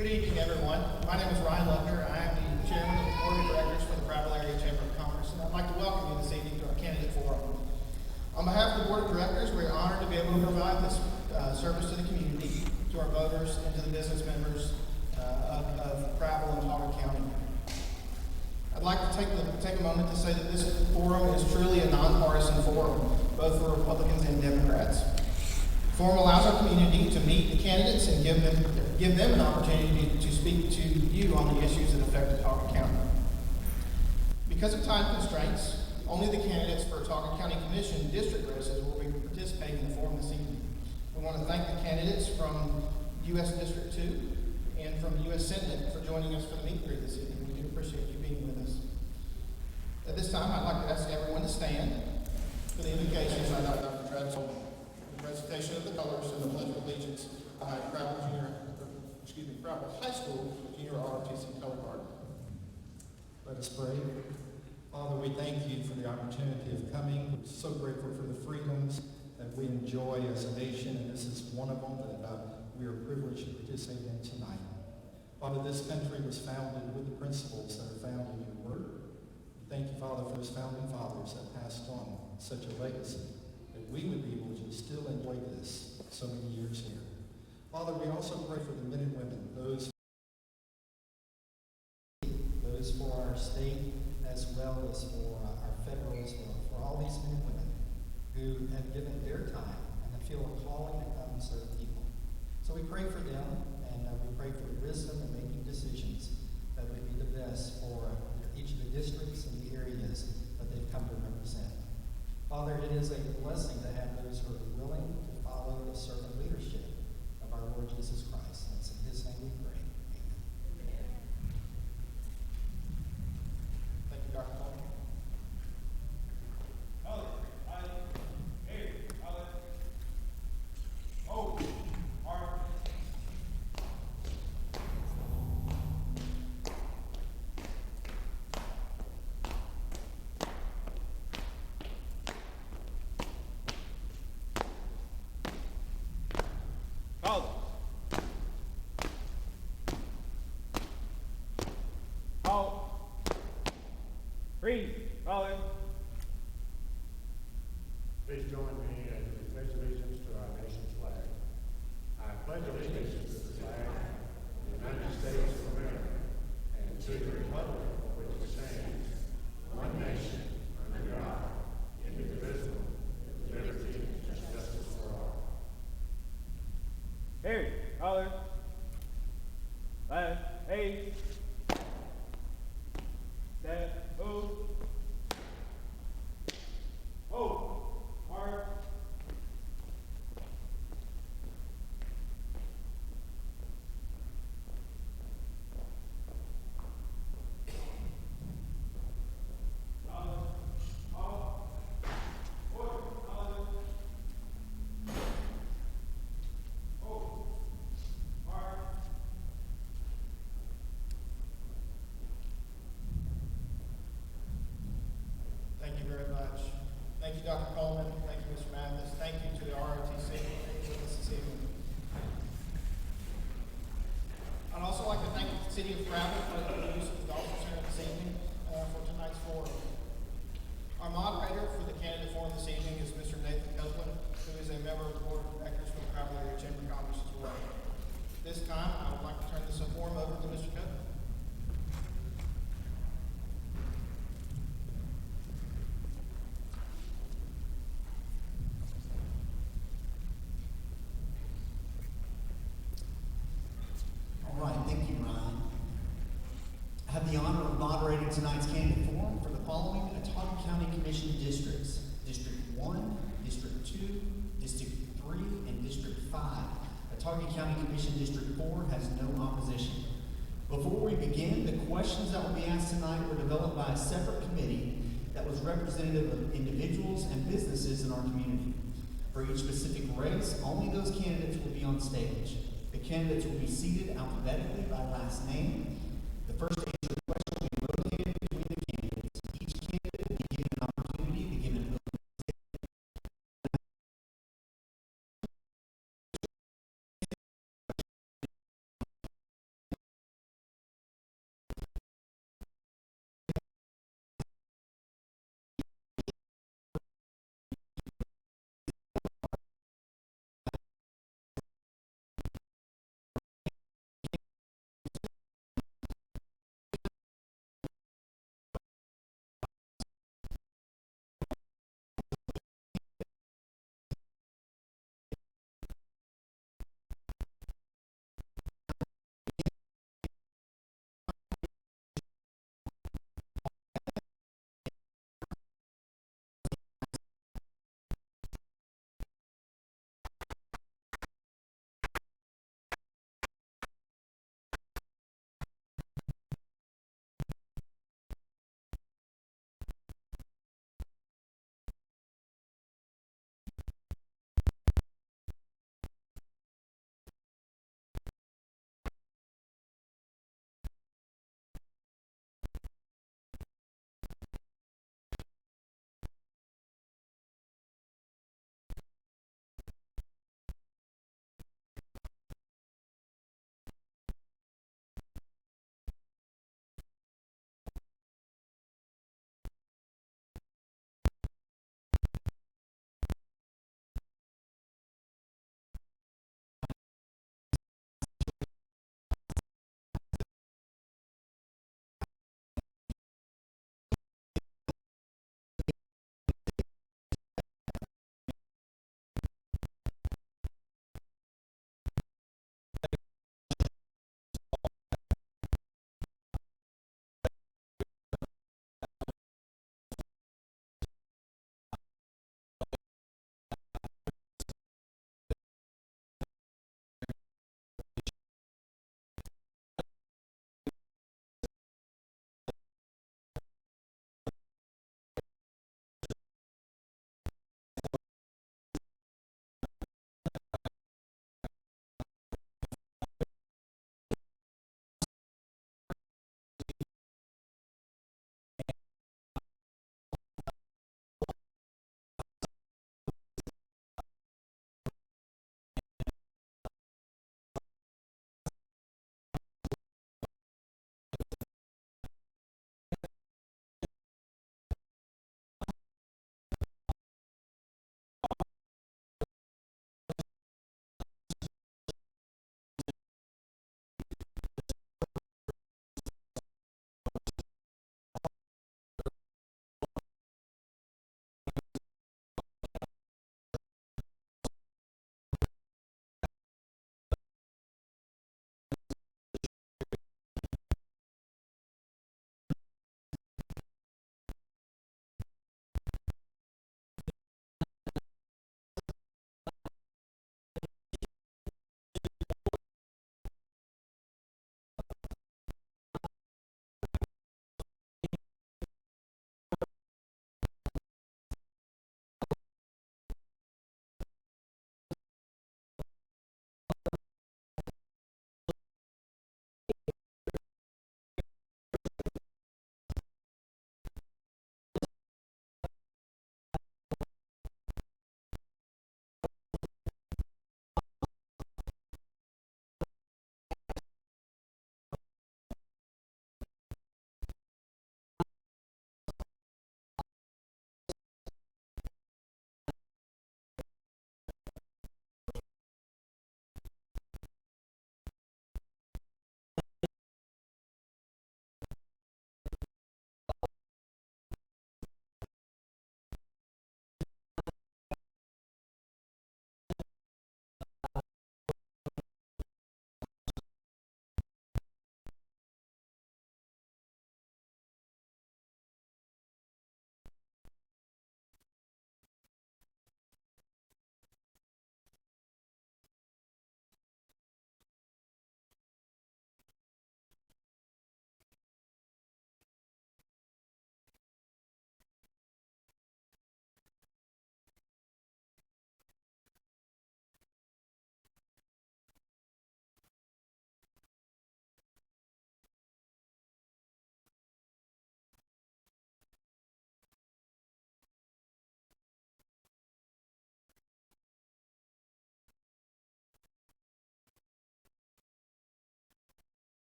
Good evening, everyone. My name is Ryan Luckner. I am the chairman of the board of directors for the Prattville Area Chamber of Commerce, and I'd like to welcome you this evening to our candidate forum. On behalf of the board of directors, we are honored to be able to provide this service to the community, to our voters, and to the business members of Prattville and Talbot County. I'd like to take a moment to say that this forum is truly a nonpartisan forum, both for Republicans and Democrats. The forum allows our community to meet the candidates and give them an opportunity to speak to you on the issues that affect Talbot County. Because of time constraints, only the candidates for Talbot County Commission district races will be participating in the forum this evening. We want to thank the candidates from U.S. District 2 and from the U.S. Senate for joining us for the meet and greet this evening. We do appreciate you being with us. At this time, I'd like to ask everyone to stand for the invocations by Dr. Prattville, the recitation of the colors and the pledge of allegiance behind Prattville High School Junior ROTC color guard. Let us pray. Father, we thank you for the opportunity of coming. We're so grateful for the freedoms that we enjoy as a nation, and this is one of them that we are privileged to participate in tonight. Father, this country was founded with the principles that are found in your word. Thank you, Father, for those founding fathers that passed on such a legacy, that we would be able to still enjoy this so many years here. Father, we also pray for the men and women, those for our state as well as for our federal as well, for all these men and women who have given their time and feel a calling to come and serve people. So we pray for them, and we pray for wisdom in making decisions that would be the best for each of the districts and the areas that they've come to represent. Father, it is a blessing to have those who are willing to follow the servant leadership of our Lord Jesus Christ. And it's in his name we pray. Dr. Coleman. Freeze, Colin. Please join me as we pledge allegiance to our nation's flag. I pledge allegiance to the flag of the United States of America and to the republic for which it stands, one nation, under God, indivisible, with liberty and justice for all. Harry, Colin. Left, hey. Step, move. Hold. Mark. Thank you very much. Thank you, Dr. Coleman. Thank you, Mr. Mathis. Thank you to the ROTC for being with us this evening. I'd also like to thank the City of Prattville for the use of the Dolphin Center this evening for tonight's forum. Our moderator for the candidate forum this evening is Mr. Nathan Copeland, who is a member of the Board of Directors for the Prattville Area Chamber of Commerce as well. This time, I would like to turn this forum over to Mr. Copeland. Thank you, Ryan. I have the honor of moderating tonight's candidate forum for the following Talbot County Commission districts: District 1, District 2, District 3, and District 5. Talbot County Commission District 4 has no opposition. Before we begin, the questions that will be asked tonight were developed by a separate committee that was representative of individuals and businesses in our community. For each specific race, only those candidates will be on stage. The candidates will be seated alphabetically by last name. The first to answer the question will be rotated between the candidates. Each candidate will be given an opportunity to give an open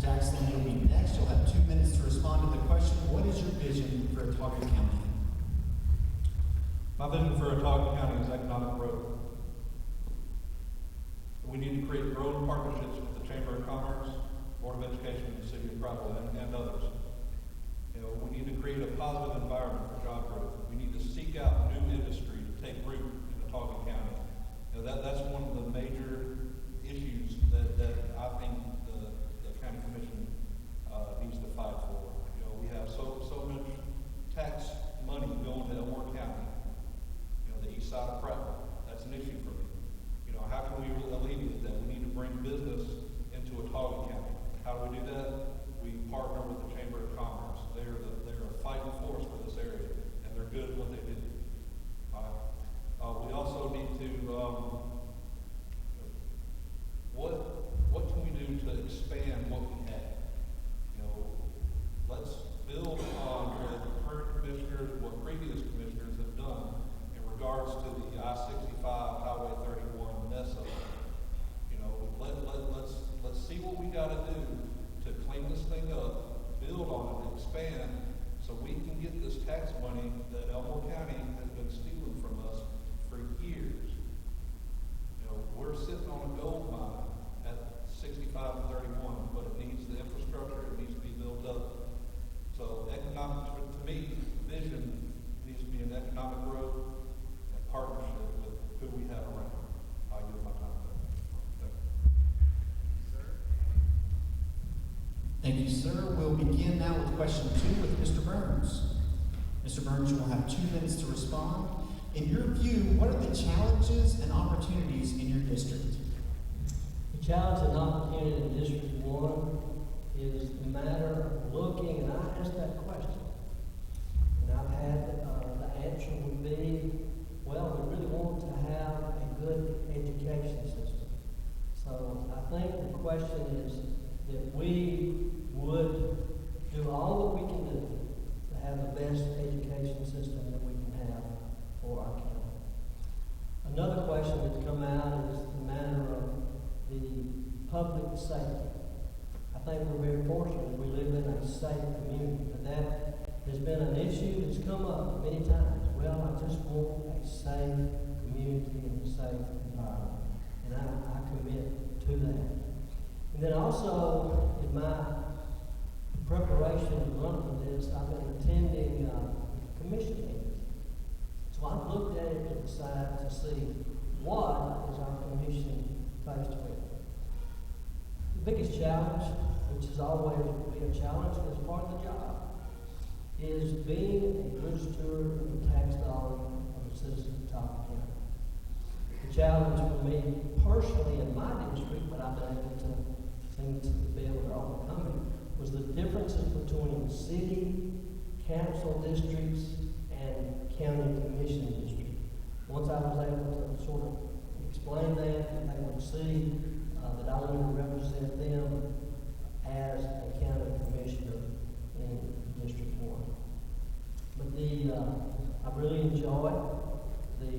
Jackson, you'll be next. You'll have 2 minutes to respond to the question, what is your vision for Otago County? My vision for Otago County is economic growth. We need to create growth partnerships with the Chamber of Commerce, Board of Education, and the City of Prattville, and others. We need to create a positive environment for job growth. We need to seek out new industry to take root in Otago County. That's one of the major issues that I think the county commission needs to fight for. We have so much tax money going to Elmore County, the east side of Prattville. That's an issue for me. How can we alleviate that? We need to bring business into Otago County. How do we do that? We partner with the Chamber of Commerce. They're a fighting force for this area, and they're good at what they do. We also need to what can we do to expand what we have? Let's build on what the current commissioners, what previous commissioners have done in regards to the I-65, Highway 31 mess up. Let's see what we got to do to clean this thing up, build on it, expand, so we can get this tax money that Elmore County has been stealing from us for years. We're sitting on a gold mine at 65 and 31, but it needs the infrastructure, it needs to be built up. So economic, to me, vision needs to be an economic growth and partnership with who we have around. I'll give my time back. Thank you, sir. We'll begin now with question 2 with Mr. Burns. Mr. Burns, you will have 2 minutes to respond. In your view, what are the challenges and opportunities in your district? The challenge and opportunity in District 1 is the matter of looking, and I asked that question, and I've had the answer would be, well, we really want to have a good education system. So I think the question is that we would do all that we can do to have the best education system that we can have for our county. Another question that's come out is the matter of the public safety. I think we're very fortunate we live in a safe community, but that has been an issue that's come up many times. Well, I just want a safe community and a safe environment, and I commit to that. And then also, in my preparation to run for this, I've been attending commission meetings. So I've looked at it to decide to see what is our commission faced with. The biggest challenge, which is always will be a challenge as part of the job, is being a good steward of the tax dollars of the citizens of Otago County. The challenge for me personally in my district, but I've been able to seem to be able to overcome it, was the differences between city, council districts, and county commission district. Once I was able to sort of explain that, and they would see that I wanted to represent them as a county commissioner in District 1. But I really enjoyed the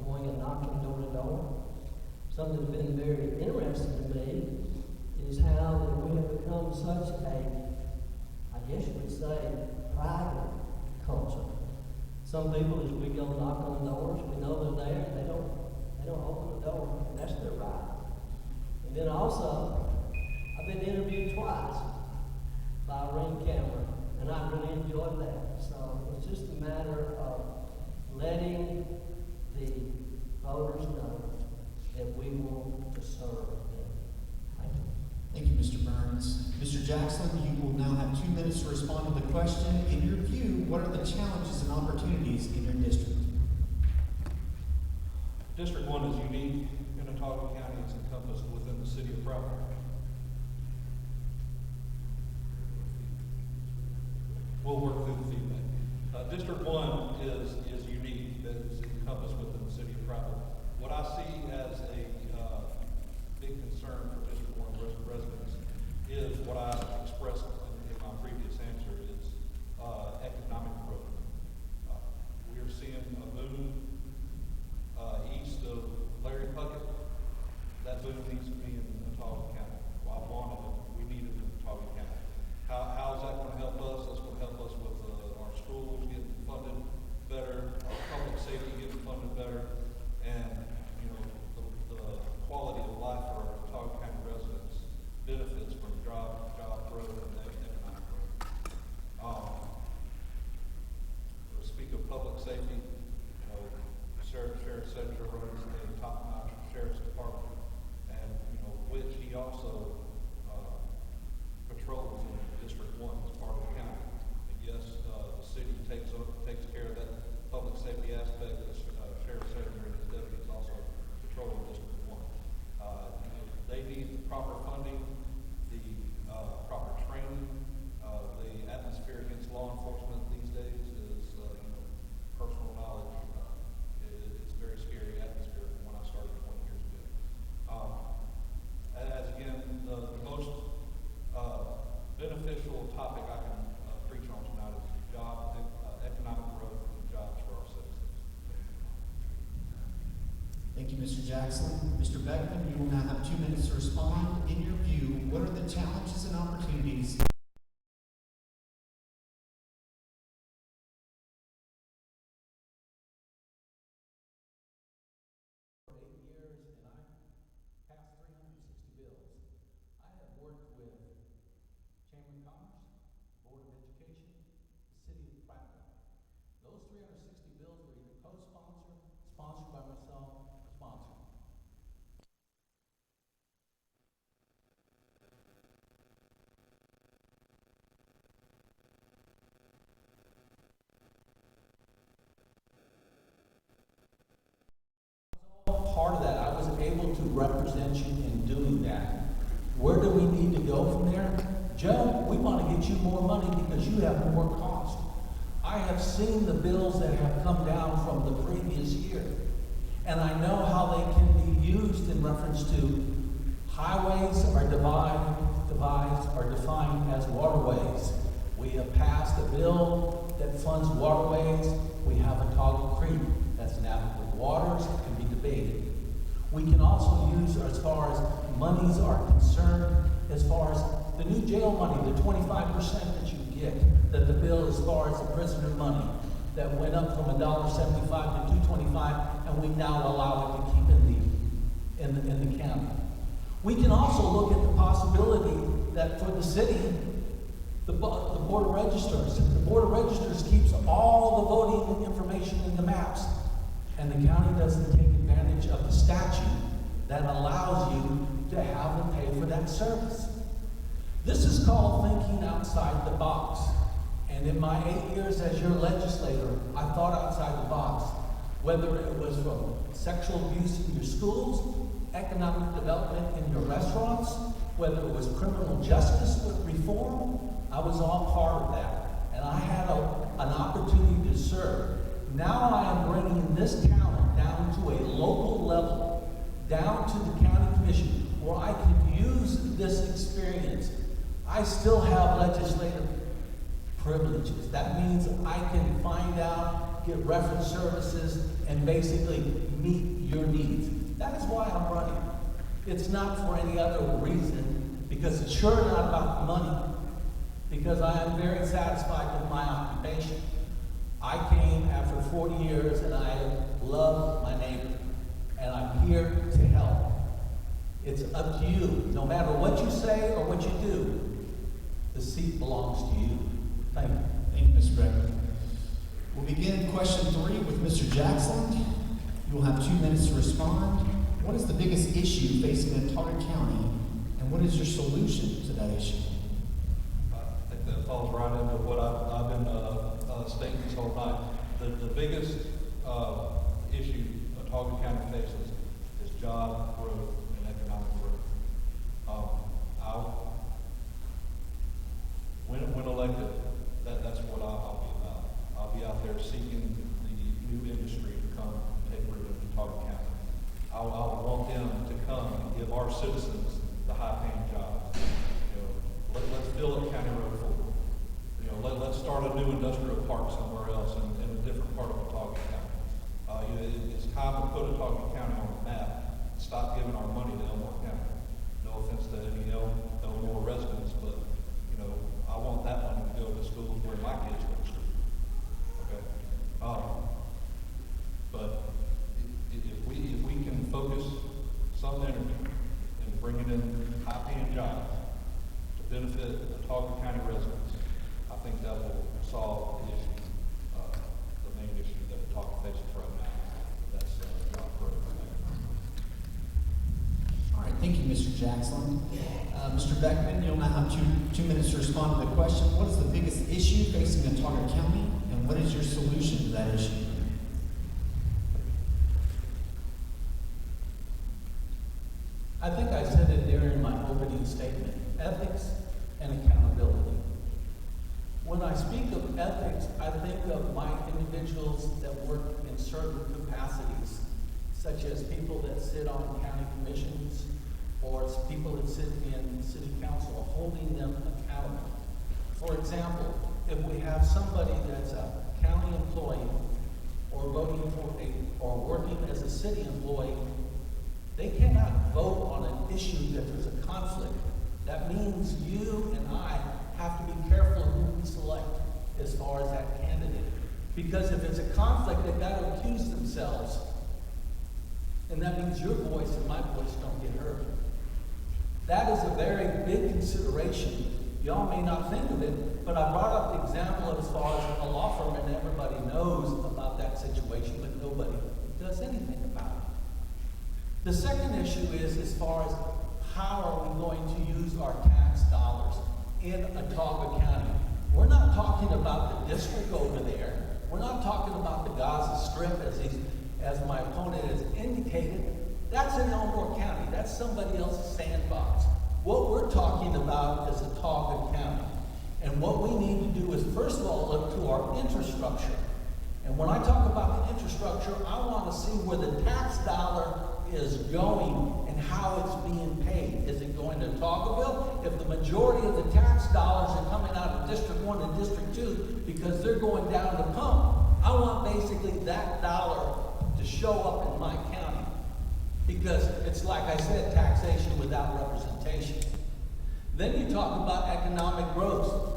going and knocking door to door. Something that's been very interesting to me is how that we have become such a, I guess you would say, private culture. Some people, as we go knock on doors, we know they're there, they don't open the door, and that's their right. And then also, I've been interviewed twice by a ring camera, and I really enjoyed that. So it's just a matter of letting the voters know that we want to serve them. Thank you. Thank you, Mr. Burns. Mr. Jackson, you will now have 2 minutes to respond to the question. In your view, what are the challenges and opportunities in your district? District 1 is unique in Otago County. It's encompassed within the city of Prattville. We'll work through the feedback. District 1 is unique, that is encompassed within the city of Prattville. What I see as a big concern for District 1 residents is what I expressed in my previous answer is economic growth. We are seeing a boom east of Larry Puckett. That boom needs to be in Otago County. Well, I wanted it. We needed it in Otago beneficial topic I can preach on tonight is economic growth and jobs for our citizens. Thank you, Mr. Jackson. Mr. Beckman, you will now have 2 minutes to respond. In your view, what are the challenges and opportunities past 360 bills. I have worked with Chamber of Commerce, Board of Education, the City of Prattville. Those 360 bills were either co-sponsored, sponsored by myself, or sponsored. Part of that, I was able to represent you in doing that. Where do we need to go from there? Joe, we want to get you more money because you have more cost. I have seen the bills that have come down from the previous year, and I know how they can be used in reference to highways are defined as waterways. We have passed a bill that funds waterways. We have a Toggle Creek that's navigable waters, it can be debated. We can also use, as far as monies are concerned, as far as the new jail money, the 25% that you get, that the bill as far as the prisoner money, that went up from $1.75 to $2.25, and we now allow it to keep in the county. We can also look at the possibility that for the city, the Board of Registers. The Board of Registers keeps all the voting information in the maps, and the county doesn't take advantage of the statute that allows you to have them pay for that service. This is called thinking outside the box. And in my 8 years as your legislator, I thought outside the box, whether it was from sexual abuse in your schools, economic development in your restaurants, whether it was criminal justice reform, I was all part of that. And I had an opportunity to serve. Now I am bringing this talent down to a local level, down to the county commission, where I can use this experience. I still have legislative privileges. That means I can find out, get reference services, and basically meet your needs. That is why I'm running. It's not for any other reason, because it's sure not about the money, because I am very satisfied with my occupation. I came after 40 years and I love my neighbor, and I'm here to help. It's up to you. No matter what you say or what you do, the seat belongs to you. Thank you. Thank you, Mr. Beckman. We'll begin question 3 with Mr. Jackson. You will have 2 minutes to respond. What is the biggest issue facing Atoka County, and what is your solution to that issue? I think that falls right into what I've been stating this whole night. The biggest issue Atoka County faces is job growth and economic growth. When elected, that's what I'll be about. I'll be out there seeking the new industry to come take root in Atoka County. I'll want them to come and give our citizens the high-paying jobs. Let's fill up County Road 4. Let's start a new industrial park somewhere else in a different part of Atoka County. It's time to put Atoka County on the map. Stop giving our money to Elmore County. No offense to any Elmore residents, but I want that money to go to schools where my kids go to school. Okay. But if we can focus some energy in bringing in high-paying jobs to benefit Atoka County residents, I think that will solve the issue, the main issue that Atoka faces right now. That's job growth. All right, thank you, Mr. Jackson. Mr. Beckman, you'll now have two minutes to respond to the question. What is the biggest issue facing Atoka County, and what is your solution to that issue? I think I said it during my opening statement, ethics and accountability. When I speak of ethics, I think of my individuals that work in certain capacities, such as people that sit on county commissions or people that sit in city council, holding them accountable. example, if we have somebody that's a county employee or voting for or working as a city employee, they cannot vote on an issue that there's a conflict. That means you and I have to be careful who we select as far as that candidate. Because if it's a conflict, they've got to accuse themselves. And that means your voice and my voice don't get heard. That is a very big consideration. Y'all may not think of it, but I brought up the example as far as a law firm, and everybody knows about that situation, but nobody does anything about it. The second issue is as far as how are we going to use our tax dollars in Ottawa County. We're not talking about the district over there. We're not talking about the Gaza Strip as my opponent has indicated. That's in Elmore County. That's somebody else's sandbox. What we're talking about is Ottawa County. And what we need to do is, first of all, look to our infrastructure. And when I talk about the infrastructure, I want to see where the tax dollar is going and how it's being paid. Is it going to Ottawaville? If the majority of the tax dollars are coming out of District 1 and District 2 because they're going down the pump, I want basically that dollar to show up in my county. Because it's like I said, taxation without representation. Then you talk about economic growth.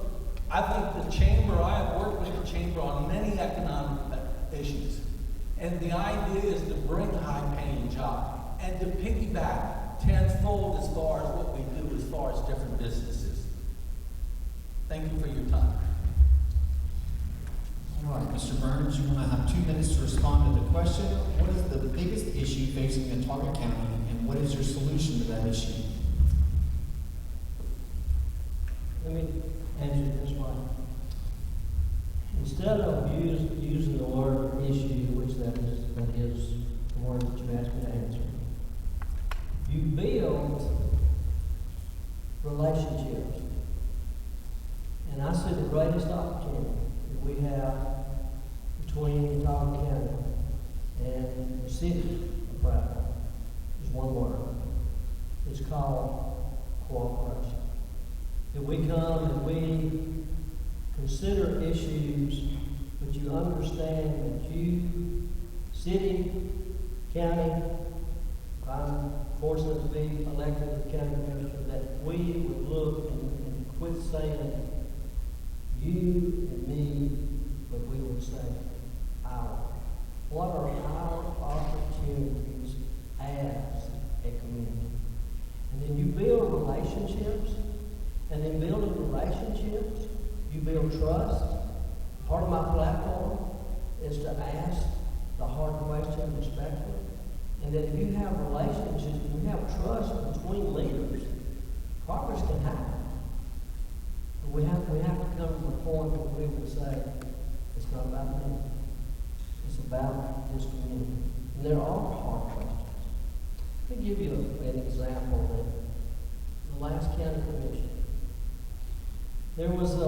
I think the chamber, I have worked with the chamber on many economic issues. And the idea is to bring high-paying jobs and to piggyback tenfold as far as what we do as far as different businesses. Thank you for your time. All right, Mr. Burns, you want to have 2 minutes to respond to the question. What is the biggest issue facing Ottawa County, and what is your solution to that issue? Let me answer it this way. Instead of using the word issue, which that is the word that you asked me to answer, you build relationships. And I see the greatest opportunity that we have between Ottawa County and the city of Prattville is one word. It's called cooperation. That we come and we consider issues, but you understand that you, city, county, if I'm fortunate to be elected as county commissioner, that we would look and quit saying you and me, but we would say our. What are our opportunities as a community? And then you build relationships, and in building relationships, you build trust. Part of my platform is to ask the hard question respectfully. And that if you have relationships, if you have trust between leaders, progress can happen. But we have to come to the point where we would say, it's not about me. It's about this community. And there are hard questions. Let me give you an example that the last county commission, there was the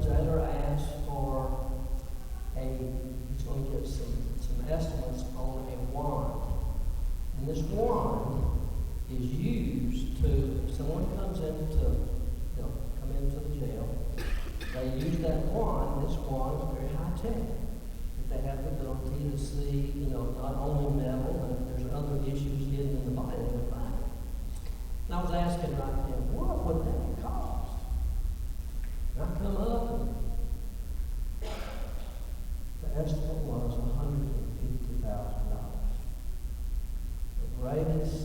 jailer asked for he's going to get some estimates on a wand. And this wand is used to, if someone comes come into the jail, they use that wand. This wand is very high tech. They have the ability to see, not only metal, but there's other issues hidden in the body they would find. And I was asking right then, what would that cost? And I come up and the estimate was $150,000. The greatest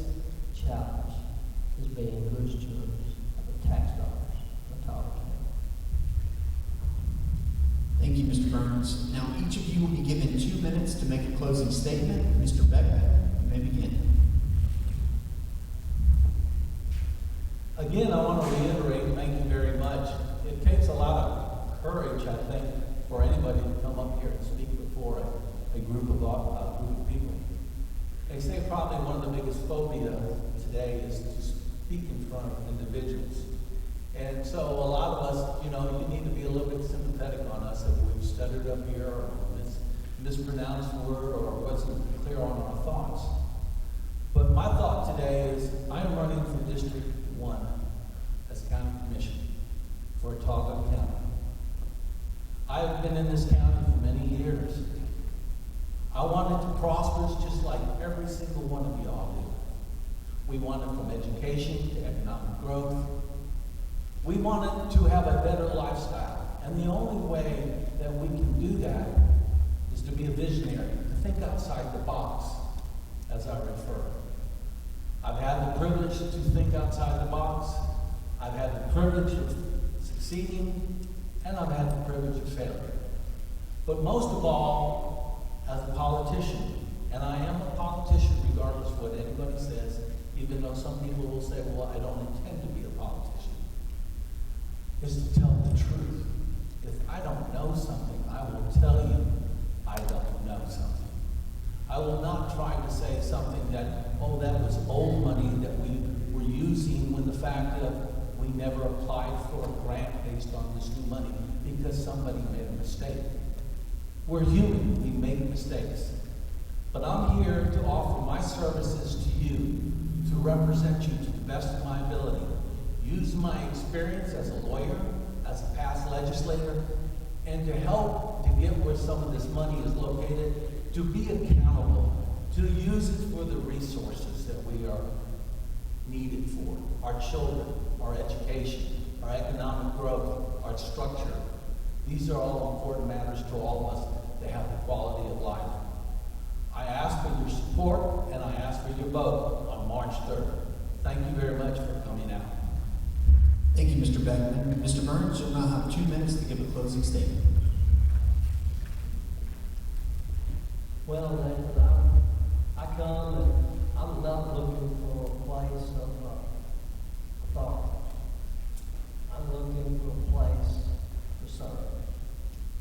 challenge is being good stewards of the tax dollars of Ottawa County. Thank you, Mr. Burns. Now, each of you will be given 2 minutes to make a closing statement. Mr. Beckman, you may begin. Again, I want to reiterate, thank you very much. It takes a lot of courage, I think, for anybody to come up here and speak before a group of people. They say probably one of the biggest phobia today is to speak in front of individuals. And so a lot of us, you need to be a little bit sympathetic on us if we've stuttered up here or mispronounced a word or wasn't clear on our thoughts. But my thought today is I am running for District 1 as County Commissioner for Ottawa County. I've been in this county for many years. I want it to prosper just like every single one of y'all do. We want it from education to economic growth. We want it to have a better lifestyle. And the only way that we can do that is to be a visionary, to think outside the box, as I refer. I've had the privilege to think outside the box. I've had the privilege of succeeding, and I've had the privilege of failing. But most of all, as a politician, and I am a politician regardless of what anybody says, even though some people will say, well, I don't intend to be a politician, is to tell the truth. If I don't know something, I will tell you I don't know something. I will not try to say something that, oh, that was old money that we were using, when the fact of we never applied for a grant based on this new money because somebody made a mistake. We're human, we make mistakes. But I'm here to offer my services to you, to represent you to the best of my ability. Use my experience as a lawyer, as a past legislator, and to help to get where some of this money is located, to be accountable, to use it for the resources that we are needed for. Our children, our education, our economic growth, our structure. These are all important matters to all of us to have the quality of life. I ask for your support and I ask for your vote on March 3rd. Thank you very much for coming out. Thank you, Mr. Beckman. Mr. Burns, you'll now have 2 minutes to give a closing statement. Well, Nathan, I come and I'm not looking for a place of thought. I'm looking for a place to serve.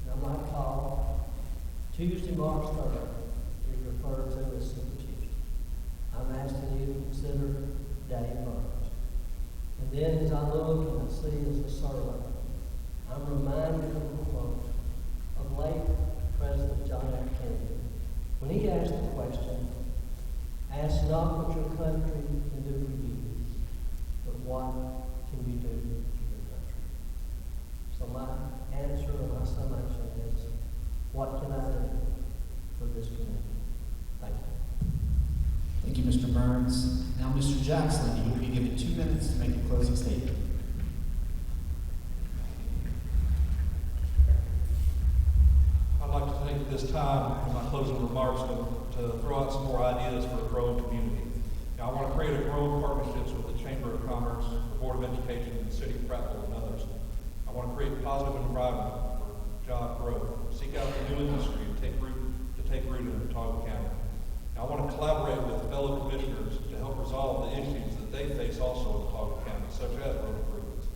And I might call Tuesday, March 3rd, is referred to as Super Tuesday. I'm asking you to consider Day first. And then as I look and I see as a servant, I'm reminded of a quote of late President John F. Kennedy. When he asked the question, ask not what your country can do for you, but what can you do for your country? So my answer or my summation is, what can I do for this community? Thank you. Thank you, Mr. Burns. Now, Mr. Jackson, you will be given 2 minutes to make a closing statement. I'd like to take this time in my closing remarks to throw out some more ideas for a growing community. Now, I want to create a growing partnerships with the Chamber of Commerce, the Board of Education, and the City of Prattville, and others. I want to create a positive environment for job growth, seek out a new industry to take root in Ottawa County. Now, I want to collaborate with fellow commissioners to help resolve the issues that they face also in Ottawa County, such as road improvements.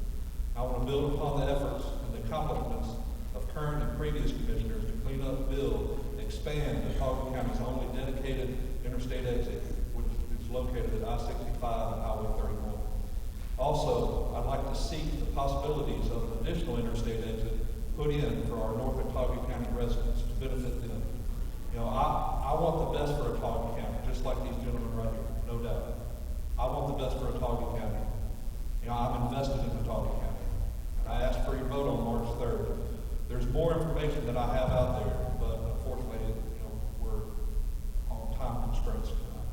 I want to build upon the efforts and the accomplishments of current and previous commissioners to clean up, build, expand Ottawa County's only dedicated interstate exit, which is located at I-65 and Highway 31. Also, I'd like to seek the possibilities of an additional interstate exit put in for our North Ottawa County residents to benefit them. You know, I want the best for Ottawa County, just like these gentlemen right here, no doubt. I want the best for Ottawa County. You know, I'm invested in Ottawa County. And I ask for your vote on March 3rd. There's more information that I have out there, but unfortunately, you know, we're on time constraints tonight.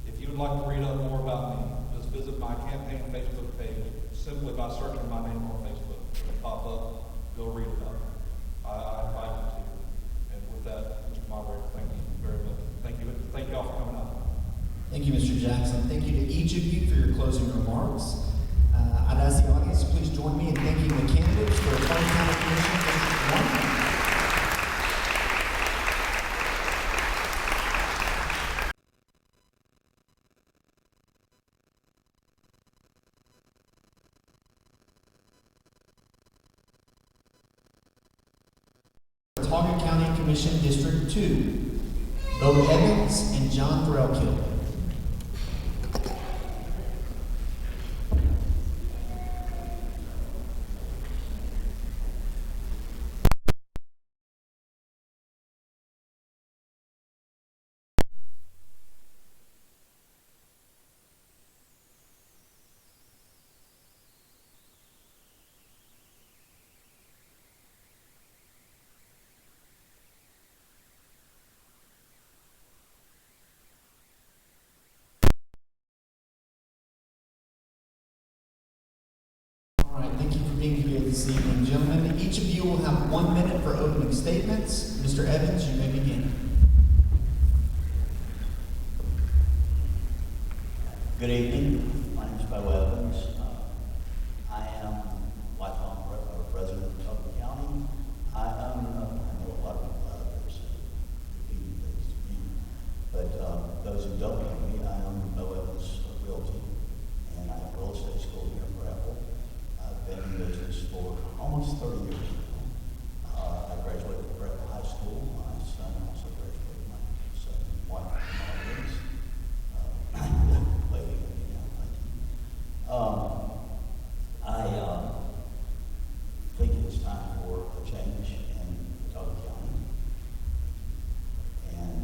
If you would like to read up more about me, just visit my campaign Facebook page simply by searching my name on Facebook. It'll pop up. Go read about it. I invite you to. And with that, Mr. Moderator, thank you very much. Thank you. Thank you all for coming out. Thank you, Mr. Jackson. Thank you to each of you for your closing remarks. I'd ask the audience to please join me in thanking the candidates for Ottawa County Commission District 1. Ottawa County Commission District 2, Bo Evans and John Threlkill. this evening, gentlemen. Each of you will have 1 minute for opening statements. Mr. Evans, you may begin. Good evening. My name is Bo Evans. I am lifelong resident of Prattville County. I know a lot of people out there say repeating things to me, but those who don't know me, I own Bo Evans Realty, and I have a real estate school here in Prattville. I've been in business for almost 30 years. I graduated from Prattville High School. My son also graduated. My son and wife and my kids. Lady, I think it's time for a change in Prattville County, and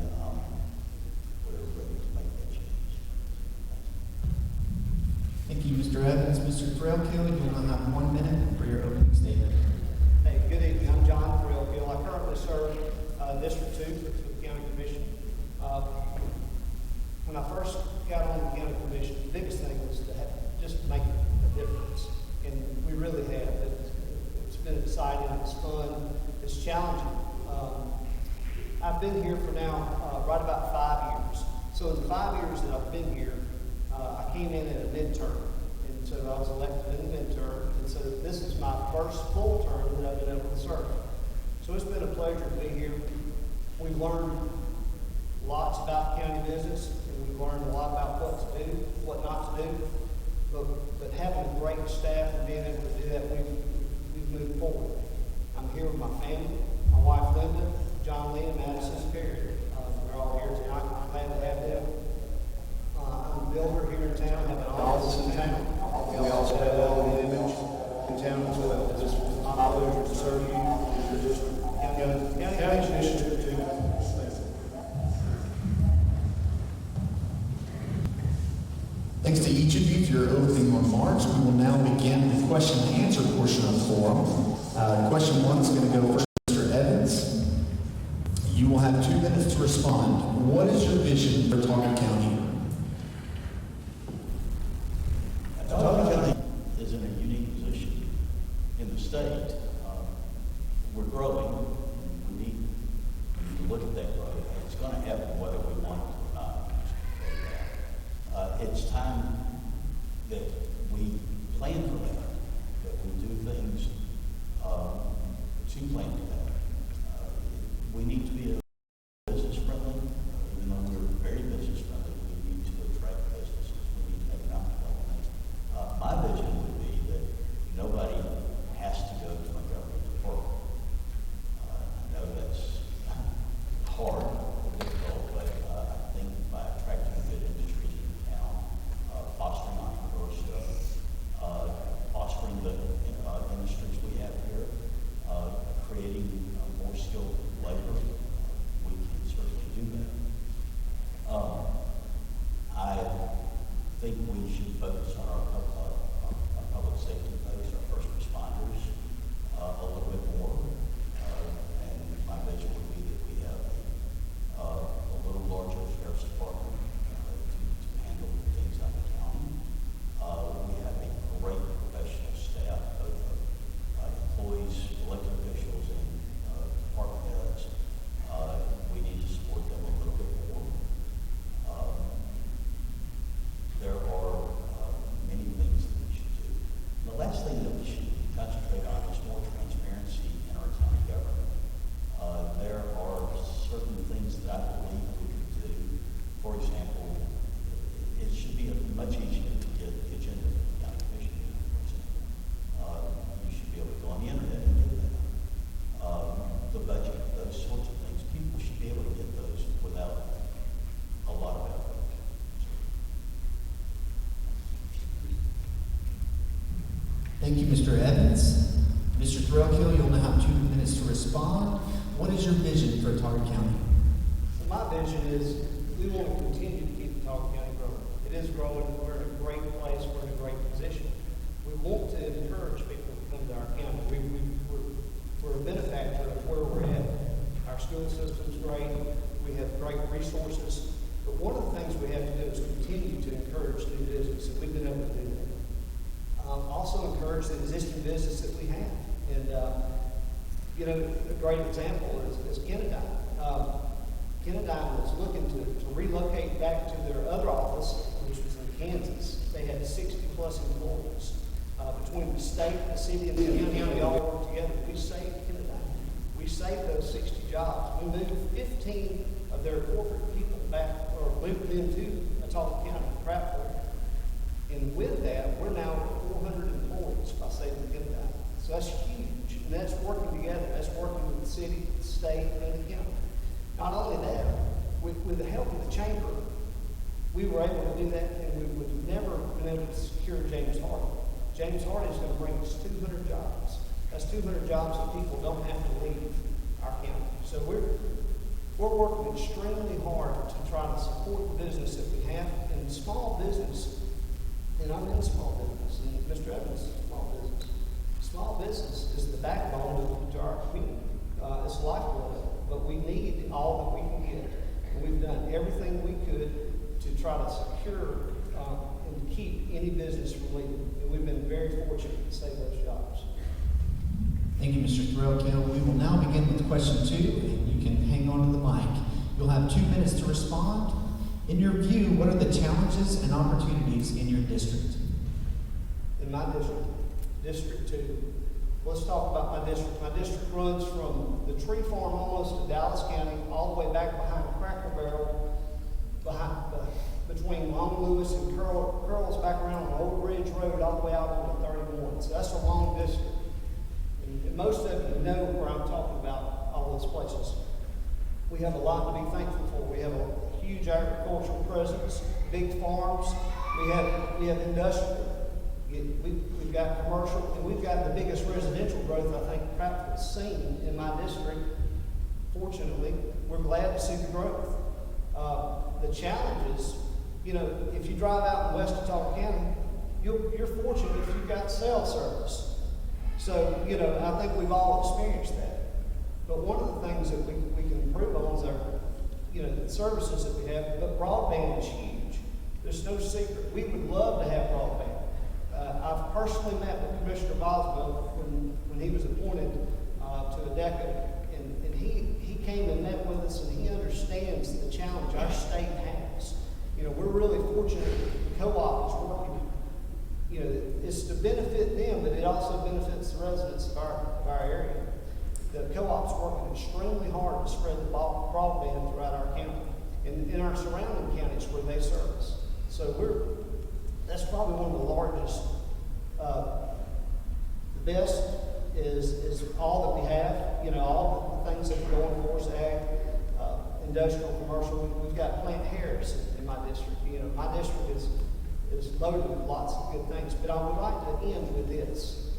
we're ready to make that change. Thank you, Mr. Evans. Mr. Threlkill, you will now have 1 minute for your opening statement. Hey, good evening. I'm John Threlkill. I currently serve District 2 for the County Commission. When I first got on the County Commission, the biggest thing was to just make a difference. And we really have. It's been exciting, it's fun, it's challenging. I've been here for now right about 5 years. So in the 5 years that I've been here, I came in at a midterm. And so I was elected in the midterm. And so this is my first full term that I've been able to serve. So it's been a pleasure to be here. We've learned lots about county business, and we've learned a lot about what to do, what not to do. But having a great staff and being able to do that, we've moved forward. I'm here with my family, my wife Linda, John Lee, and Madison Perry. They're all here tonight. I'm glad to have them. I'm a builder here in town, have an office in town. We also have an image in town as well. It's my pleasure to serve you in the district. County Commissioner to Thanks to each of you for your opening remarks. We will now begin the question and answer portion of the forum. Question 1 is going to go first to Mr. Evans. You will have 2 minutes to respond. What is your vision for Tonga County? Tonga County is in a unique position in the state. We're growing. We need to look at that growth. It's going to happen whether we want it or not. It's time that we plan for that we do things to plan for that. We need to be business friendly, even though we're very business friendly. We need to attract businesses. We need economic development. My vision would be that nobody has to go to a government department. I know that's hard, difficult, but I think by attracting good industries in town, fostering entrepreneurship, fostering the industries we have here, creating more skilled labor, we can certainly do that. I think we should focus on our public safety folks, our first responders, a little bit more. And my vision would be that we have a little larger sheriff's department to handle things out of the county. We have a great professional staff, both employees, elected officials, and department heads. We need to support them a little bit more. There are many things that we should do. And the last thing that we should concentrate on is more transparency in our county government. There are certain things that I believe we could do. For example, it should be much easier to get the agenda of the county commission, for example. You should be able to go on the internet and get that. The budget, those sorts of things, people should be able to get those without a lot of effort. Thank you, Mr. Evans. Mr. Threlkill, you'll now have 2 minutes to respond. What is your vision for Tonga County? So my vision is we want to continue to keep the Tonga County growing. It is growing. We're in a great place. We're in a great position. We want to encourage people to come to our county. We're a benefactor of where we're at. Our school system's great. We have great resources. But one of the things we have to do is continue to encourage new business, and we've been able to do that. also encourage the existing business that we have. And, you know, a great example is Kennedyne. Kennedyne was looking to relocate back to their other office, which was in Kansas. They had 60-plus employees. Between the state, the city, and the county, we all worked together. We saved Kennedyne. We saved those 60 jobs. We moved 15 of their corporate people back, or moved them to Atala County, Prattville. And with that, we're now at 400 employees by saving Kennedyne. So that's huge. And that's working together. That's working with the city, the state, and the county. Not only that, with the help of the chamber, we were able to do that, and we would have never been able to secure James Hardy. James Hardy is going to bring us 200 jobs. That's 200 jobs that people don't have to leave our county. So we're working extremely hard to try to support the business that we have. And small business, and I'm in small business, and Mr. Evans is small business. Small business is the backbone to our community. It's lifeblood. But we need all that we can get. And we've done everything we could to try to secure and keep any business from leaving. And we've been very fortunate to save those jobs. Thank you, Mr. Threlkill. We will now begin with question 2, and you can hang on to the mic. You'll have 2 minutes to respond. In your view, what are the challenges and opportunities in your district? In my district, District 2, let's talk about my district. My district runs from the tree farm almost to Dallas County, all the way back behind Cracker Barrel, between Long Lewis and curls back around on Old Ridge Road, all the way out on 31. So that's a long district. And most of you know where I'm talking about, all those places. We have a lot to be thankful for. We have a huge agricultural presence, big farms. We have industrial. We've got commercial, and we've got the biggest residential growth I think Prattville's seen in my district. Fortunately, we're glad to see the growth. The challenges, you know, if you drive out in West Atala County, you're fortunate if you've got cell service. So, you know, I think we've all experienced that. But one of the things that we can improve on is our, you know, the services that we have. But broadband is huge. There's no secret. We would love to have broadband. I've personally met with Commissioner Boswell when he was appointed to ADECA, and he came and met with us, and he understands the challenge our state has. You know, we're really fortunate that the co-op is working. You know, it's to benefit them, but it also benefits the residents of our area. The co-op's working extremely hard to spread the broadband throughout our county and in our surrounding counties where they service. So that's probably one of the largest. The best is all that we have, you know, all the things that are going for us, ag, industrial, commercial. We've got Plant Harris in my district. You know, my district is loaded with lots of good things. But I would like to end with this.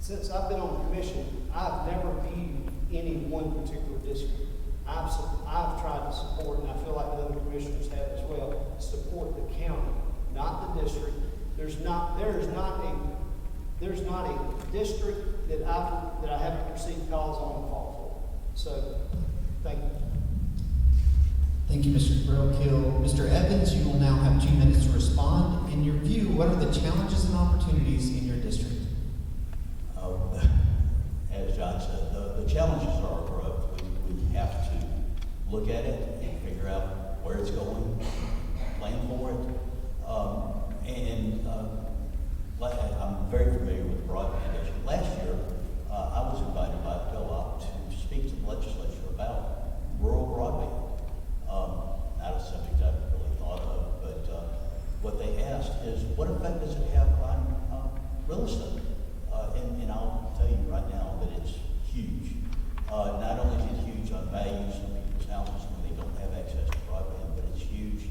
Since I've been on the commission, I've never viewed any one particular district. I've tried to support, and I feel like the other commissioners have as well, support the county, not the district. There's not a district that I haven't received calls on and call for. So, thank you. Thank you, Mr. Threlkill. Mr. Evans, you will now have 2 minutes to respond. In your view, what are the challenges and opportunities in your district? As John said, the challenges are our growth. We have to look at it and figure out where it's going, plan for it. I'm very familiar with the broadband issue. Last year, I was invited by a co-op to speak to the legislature about rural broadband. Not a subject I've really thought of, but what they asked is, what effect does it have on real estate? And I'll tell you right now that it's huge. Not only is it huge on values of people's houses when they don't have access to broadband, but it's huge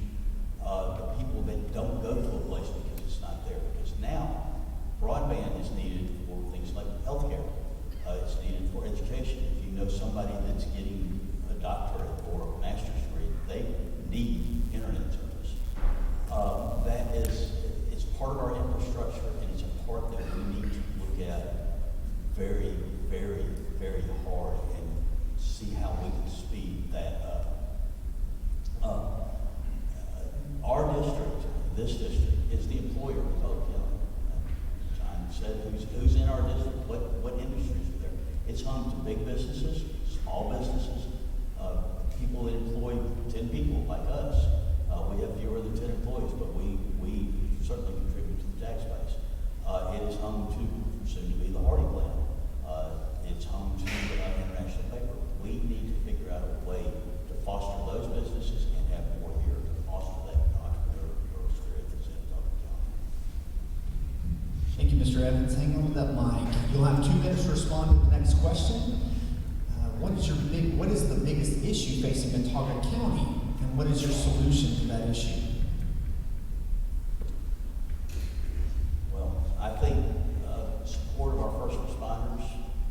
the people that don't go to a place because it's not there. Because now, broadband is needed for things like healthcare. It's needed for education. If you know somebody that's getting a doctorate or a master's degree, they need internet service. It's part of our infrastructure, and it's a part that we need to look at very, very, very hard and see how we can speed that up. Our district, this district, is the employer of Atala County. said, who's in our district, what industries are there. It's home to big businesses, small businesses, people that employ 10 people like us. We have fewer than 10 employees, but we certainly contribute to the tax base. It is home to, soon to be the Hardy plant. It's home to International Paper. We need to figure out a way to foster those businesses and have more here to foster that entrepreneurial spirit that's in Putnam County. Thank you, Mr. Evans. Hang on to that mic. You'll have 2 minutes to respond to the next question. What is the biggest issue facing Watauga County, and what is your solution to that issue? Well, I think support of our first responders,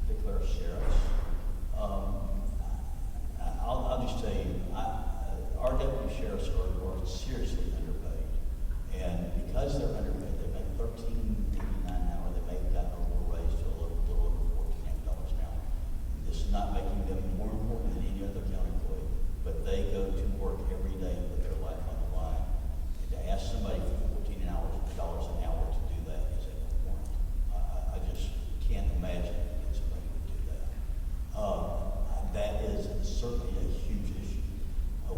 particularly our sheriffs. I'll just tell you, our deputy sheriffs are seriously underpaid, and because they're underpaid, they make $13.89 an hour. They may have gotten a little raise to a little over $14 an hour. This is not making them more important than any other county employee, but they go to work every day and put their life on the line. And to ask somebody for $14 an hour to do that is a warrant. I just can't imagine that somebody would do that. That is certainly a huge issue.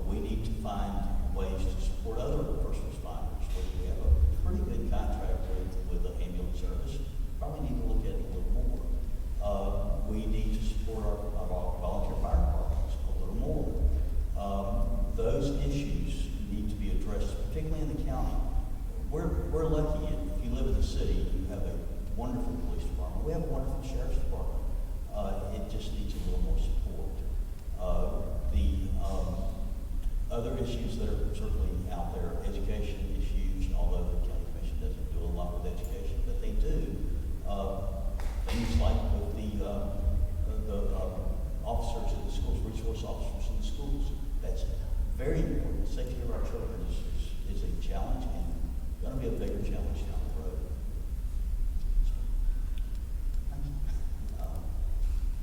We need to find ways to support other first responders. We have a pretty good contract with the ambulance service. Probably need to look at it a little more. We need to support our volunteer fire departments a little more. Those issues need to be addressed, particularly in the county. We're lucky if you live in the city, you have a wonderful police department. We have a wonderful sheriff's department. It just needs a little more support. The other issues that are certainly out there, education is huge, although the county commission doesn't do a lot with education, but they do. Things like with the officers in the schools, resource officers in the schools. That's very important. The safety of our children is a challenge and going to be a bigger challenge down the road.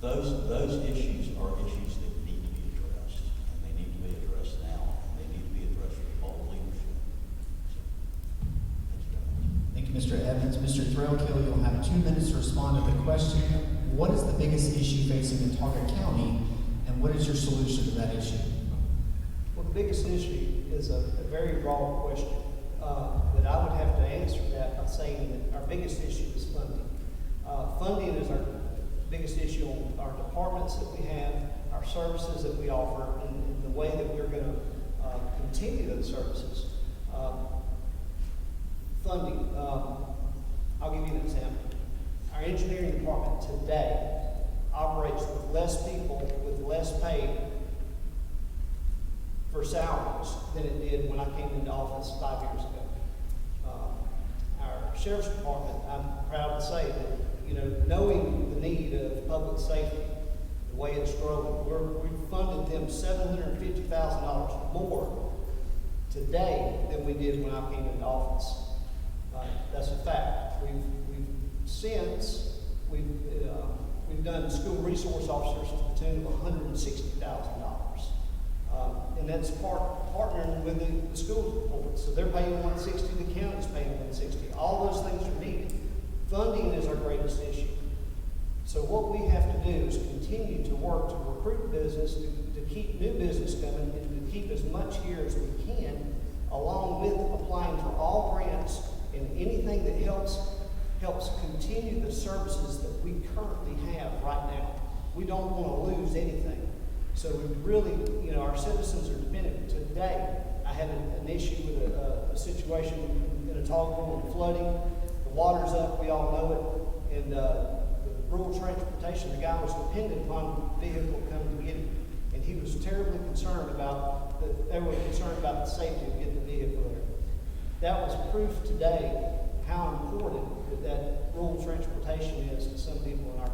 Those issues are issues that need to be addressed, and they need to be addressed now, and they need to be addressed with all leadership. Thank you, Mr. Evans. Mr. Threlkill, you'll have 2 minutes to respond to the question. What is the biggest issue facing Watauga County, and what is your solution to that issue? Well, the biggest issue is a very broad question that I would have to answer that by saying that our biggest issue is funding. Funding is our biggest issue on our departments that we have, our services that we offer, and the way that we're going to continue those services. Funding. I'll give you an example. Our engineering department today operates with less people, with less pay for salaries than it did when I came into office 5 years ago. Our sheriff's department, I'm proud to say that, knowing the need of public safety, the way it's growing, we've funded them $750,000 more today than we did when I came into office. That's a fact. We've done school resource officers to the tune of $160,000. And that's partnering with the school board. So they're paying $160,000, the county's paying $160,000. All those things are needed. Funding is our greatest issue. So what we have to do is continue to work to recruit business, to keep new business coming, and to keep as much here as we can, along with applying for all grants and anything that helps continue the services that we currently have right now. We don't want to lose anything. So we really, our citizens are dependent. Today, I had an issue with a situation in a tall and flooding. The water's up, we all know it, and the rural transportation, the guy was dependent upon the vehicle coming to get him, and he was terribly concerned about they were concerned about the safety of getting the vehicle there. That was proof today how important that rural transportation is to some people in our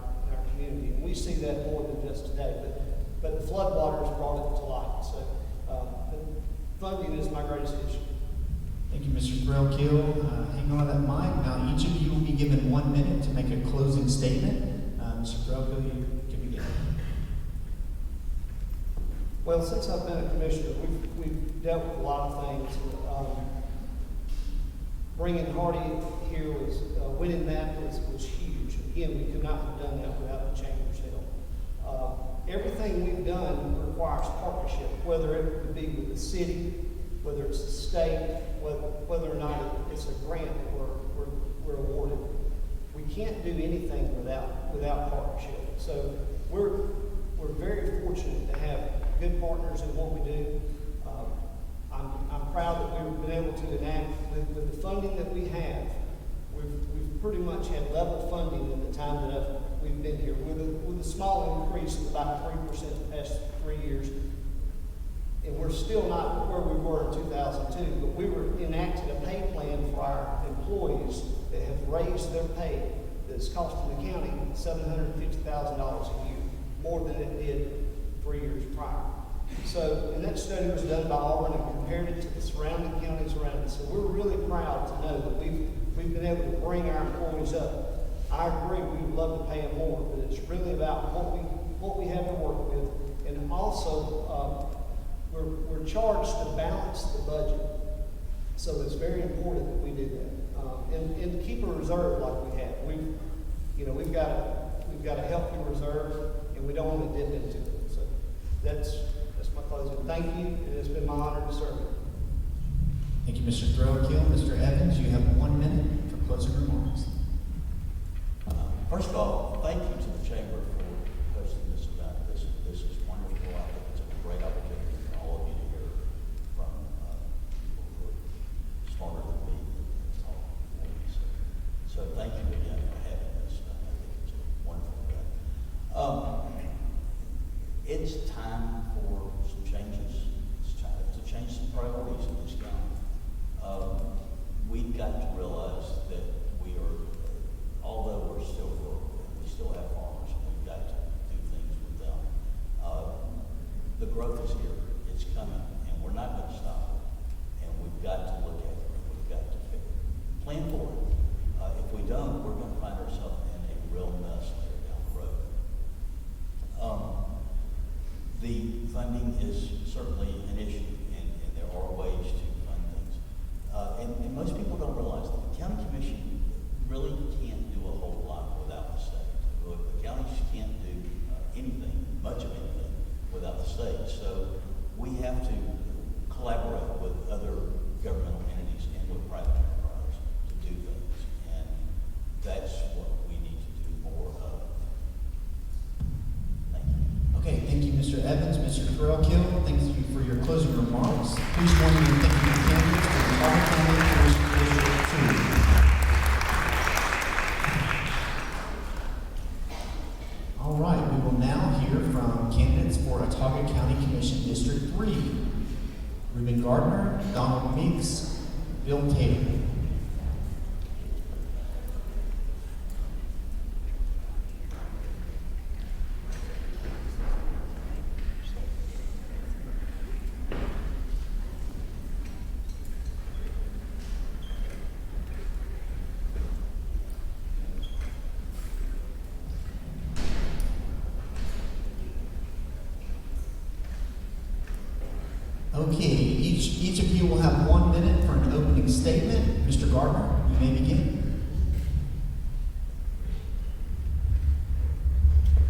community, and we see that more than just today. But the floodwaters brought it to light. So funding is my greatest issue. Thank you, Mr. Threlkill. Hang on to that mic. Now, each of you will be given 1 minute to make a closing statement. Mr. Threlkill, you can begin. Well, since I've been a commissioner, we've dealt with a lot of things. bringing Hardy here was, winning that was huge. Again, we could not have done that without the Chamber's help. Everything we've done requires partnership, whether it would be with the city, whether it's the state, whether or not it's a grant that we're awarded. We can't do anything without partnership. So we're very fortunate to have good partners in what we do. I'm proud that we've been able to enact with the funding that we have. We've pretty much had level funding in the time that we've been here, with a small increase of about 3% the past 3 years. And we're still not where we were in 2002, but we were enacted a pay plan for our employees that have raised their pay that's costing the county $750,000 a year, more than it did 3 years prior. So, and that study was done by Auburn and compared it to the surrounding counties around it. So we're really proud to know that we've been able to bring our employees up. I agree, we would love to pay them more, but it's really about what we have to work with. And also, we're charged to balance the budget. So it's very important that we do that. And to keep a reserve like we have. We've got a healthy reserve, and we don't want to dip into it. So that's my closing. Thank you, and it's been my honor to serve you. Thank you, Mr. Throwkill. Mr. Evans, you have 1 minute for closing remarks. First of all, thank you to the Chamber for hosting this event. This is wonderful. I think it's a great opportunity for all of you to hear from people who are smarter than me and talk for me. So thank you again for having this. I think it's a wonderful event. It's time for some changes. It's time to change some priorities in this county. We've got to realize that we are, although we're still rural, we still have farmers, and we've got to do things with them. The growth is here, it's coming, and we're not going to stop it. And we've got to look at it, and we've got to plan for it. If we don't, we're going to find ourselves in a real mess later down the road. The funding is certainly an issue, and there are ways to fund things. And most people don't realize that the county commission really can't do a whole lot without the state. The counties can't do anything, much of anything, without the state. So we have to collaborate with other governmental entities and with private enterprise to do things. And that's what we need to do more of. Thank you. Okay, thank you, Mr. Evans. Mr. Throwkill, thank you for your closing remarks. Please join me in thanking the candidates for the Auburn County Commission District 2. All right, we will now hear from candidates for Autauga County Commission District 3. Reuben Gardner, Donald Meeks, Bill Taylor. Okay, each of you will have 1 minute for an opening statement. Mr. Gardner, you may begin.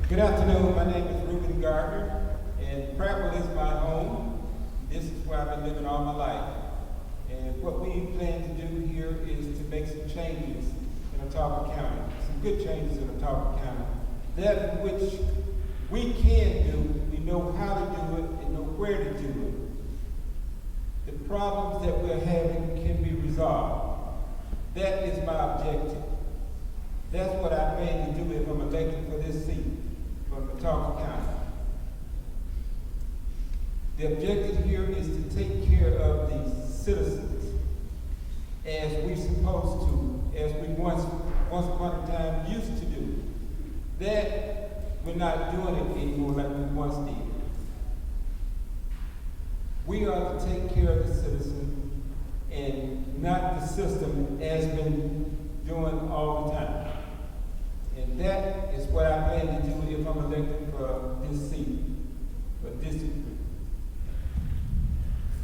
Good afternoon. My name is Reuben Gardner, and Prattville is my home. This is where I've been living all my life. And what we plan to do here is to make some changes in Autauga County, some good changes in Autauga County. That which we can do, we know how to do it and know where to do it. The problems that we're having can be resolved. That is my objective. That's what I plan to do if I'm elected for this seat from Autauga County. The objective here is to take care of the citizens as we're supposed to, as we once upon a time used to do. That we're not doing it anymore like we once did. We are to take care of the citizen and not the system as been doing all the time. And that is what I plan to do if I'm elected for this seat, for District 3.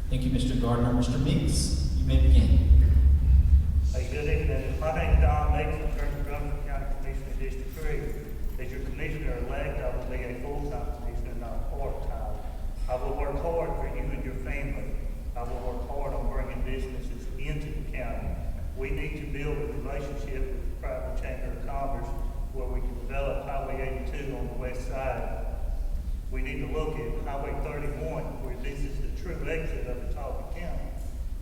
Thank you, Mr. Gardner. Mr. Meeks, you may begin. Hey, be a full-time commissioner, not part-time. I will work hard for you and your family. I will work hard on bringing businesses into the county. We need to build a relationship with the Prattville Chamber of Commerce where we can develop Highway 82 on the west side. We need to look at Highway 31, where this is the true exit of Watauga County.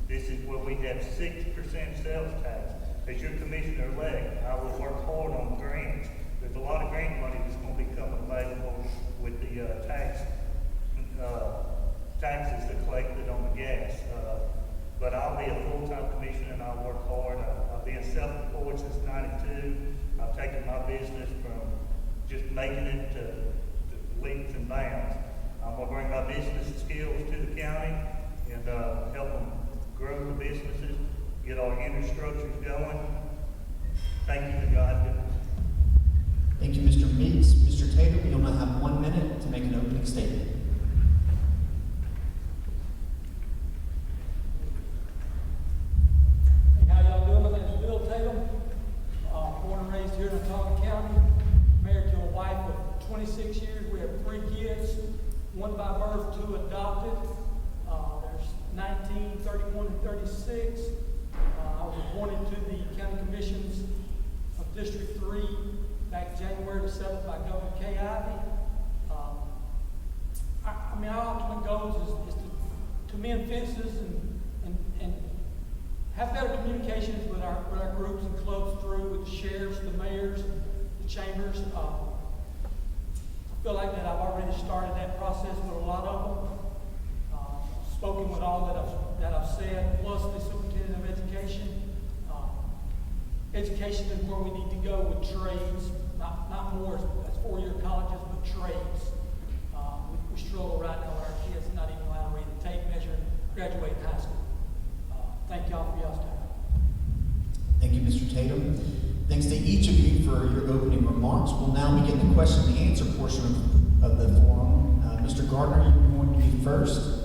This is where we have 6% sales tax. As your commissioner-elect, I will work hard on grants. There's a lot of grant money that's going to become available with the taxes that collected on the gas. But I'll be a full-time commissioner and I'll work hard. I've been self-employed since '92. I've taken my business from just making it to leaps and bounds. I'm going to bring my business skills to the county and help them grow the businesses, get our infrastructure going. Thank you to God. Thank you, Mr. Meeks. Mr. Tatum, you'll now have 1 minute to make an opening statement. Hey, how y'all doing? My name is Bill Tatum. Born and raised here in Watauga County. Married to a wife of 26 years. We have 3 kids, 1 by birth, 2 adopted. There's 19, 31, and 36. I was appointed to the county commissions of District 3 back January the 7th by Governor Kay Ivey. Our ultimate goals is to mend fences and have better communications with our groups and clubs through with the sheriffs, the mayors, the chambers. I feel like that I've already started that process with a lot of them. Spoken with all that I've said, plus the superintendent of education. Education is where we need to go with trades, not more as 4-year colleges, but trades. We struggle right now with our kids not even allowed to read the tape measure and graduate high school. Thank y'all for y'all's time. Thank you, Mr. Tatum. Thanks to each of you for your opening remarks. We'll now begin the question and answer portion of the forum. Mr. Gardner, you're going to be first.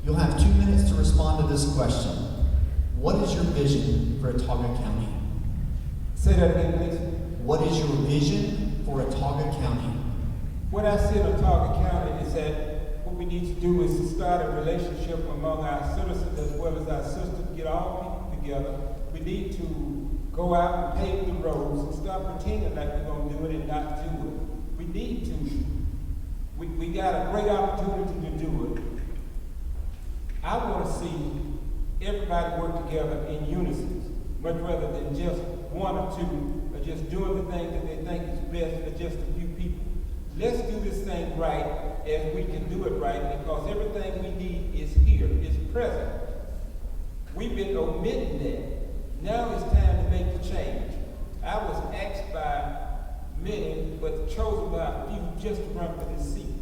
You'll have 2 minutes to respond to this question. What is your vision for Watauga County? Say that again, please. What is your vision for Watauga County? What I see in Watauga County is that what we need to do is to start a relationship among our citizens as well as our sisters, get all people together. We need to go out and pave the roads and stop pretending like we're going to do it and not do it. We need to. We got a great opportunity to do it. I want to see everybody work together in unison, much rather than just 1 or 2 or just doing the thing that they think is best for just a few people. Let's do this thing right as we can do it right, because everything we need is here, is present. We've been omitting that. Now it's time to make the change. I was asked by many, but chosen by a few just to run for this seat.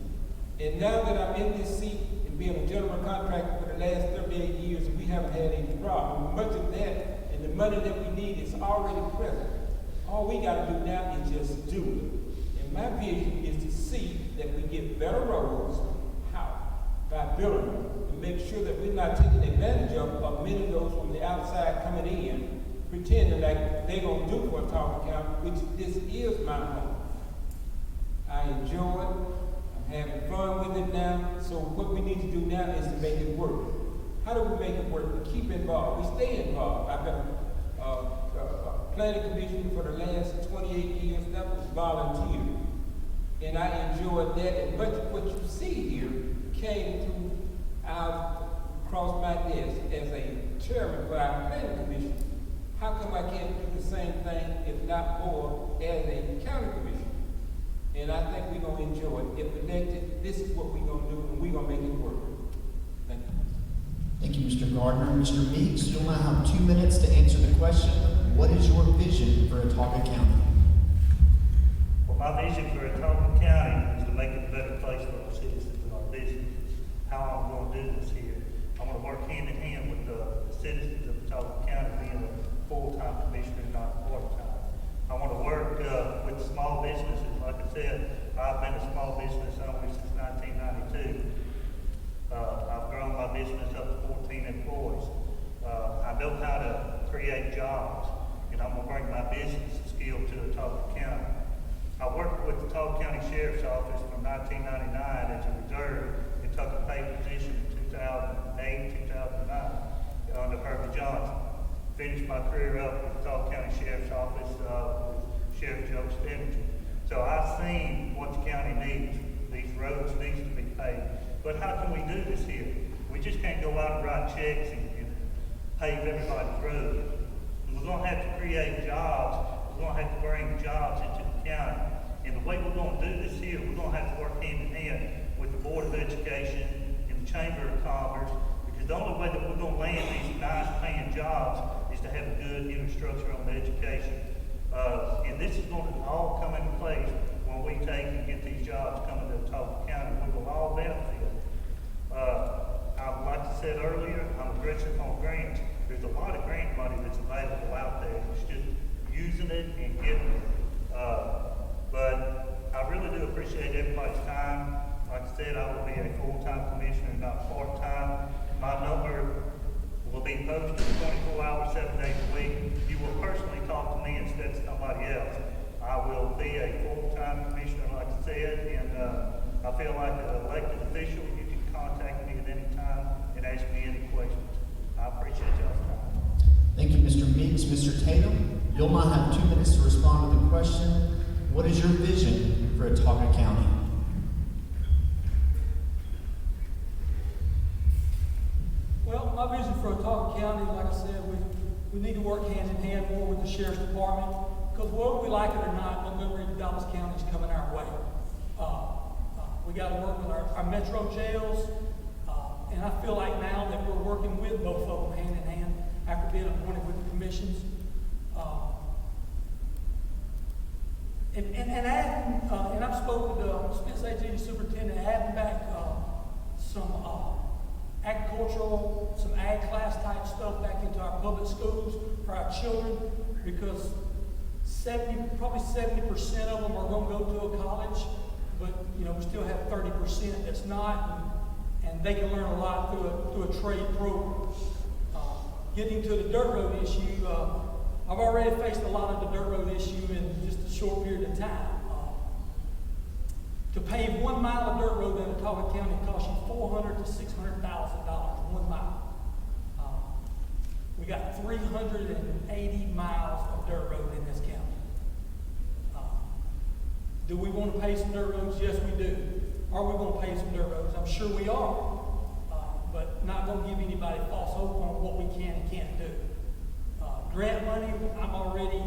And now that I'm in this seat and being a general contractor for the last 38 years, we haven't had any problem. Much of that and the money that we need is already present. All we got to do now is just do it. And my vision is to see that we get better roads. How? By building them. And make sure that we're not taking advantage of many of those from the outside coming in, pretending like they're going to do for Watauga County, which this is my home. I enjoy it. I'm having fun with it now. So what we need to do now is to make it work. How do we make it work? We keep involved. We stay involved. I've been planning commission for the last 28 years. That was volunteer. And I enjoyed that. And much of what you see here came through across my desk as a chairman for our planning commission. How come I can't do the same thing, if not more, as a county commission? And I think we're going to enjoy it. If elected, this is what we're going to do, and we're going to make it work. Thank you. Thank you, Mr. Gardner. Mr. Meeks, you'll now have 2 minutes to answer the question. What is your vision for Watauga County? Well, my vision for Watauga County is to make it a better place for our citizens and our businesses. How I'm going to do this here. I'm going to work hand in hand with the citizens of Watauga County, being a full-time commissioner, not part-time. I want to work with small businesses. Like I said, I've been a small business owner since 1992. I've grown my business up to 14 employees. I know how to create jobs, and I'm going to bring my business skill to Watauga County. I work with the Watauga County Sheriff's Office from 1999 as a reserve and took a paid position in 2008, 2009 under Herbie Johnson. Finished my career up with the Talbot County Sheriff's Office with Sheriff Joe Stemmington. So I've seen what the county needs. These roads need to be paved. But how can we do this here? We just can't go out and write checks and pave everybody's road. We're going to have to create jobs. We're going to have to bring jobs into the county. And the way we're going to do this here, we're going to have to work hand in hand with the Board of Education and the Chamber of Commerce, because the only way that we're going to land these nice paying jobs is to have a good infrastructure on the education. And this is going to all come into place when we take and get these jobs coming to Talbot County. We will all benefit. Like I said earlier, I'm aggressive on grants. There's a lot of grant money that's available out there. It's just using it and getting it. But I really do appreciate everybody's time. Like I said, I will be a full-time commissioner, not part-time. My number will be posted 24 hours, 7 days a week. You will personally talk to me instead of somebody else. I will be a full-time commissioner, like I said, and I feel like an elected official. You can contact me at any time and ask me any questions. I appreciate y'all's time. Thank you, Mr. Meeks. Mr. Tatum, you'll now have 2 minutes to respond to the question. What is your vision for Autauga County? Well, my vision for Autauga County, like I said, we need to work hand in hand more with the Sheriff's Department, because whether we like it or not, Montgomery and Dallas County is coming our way. We got to work with our metro jails, and I feel like now that we're working with both of them hand in hand after being appointed with the commissions. And I've spoken to Spence AG Superintendent, adding back some agricultural, some ag class type stuff back into our public schools for our children, because probably 70% of them are going to go to a college, but we still have 30% that's not, and they can learn a lot through a trade program. Getting to the dirt road issue, I've already faced a lot of the dirt road issue in just a short period of time. To pave 1 mile of dirt road in Autauga County costs you $400,000 to $600,000, 1 mile. We got 380 miles of dirt road in this county. Do we want to pave some dirt roads? Yes, we do. Are we going to pave some dirt roads? I'm sure we are, but not going to give anybody false hope on what we can and can't do. Grant money, I'm already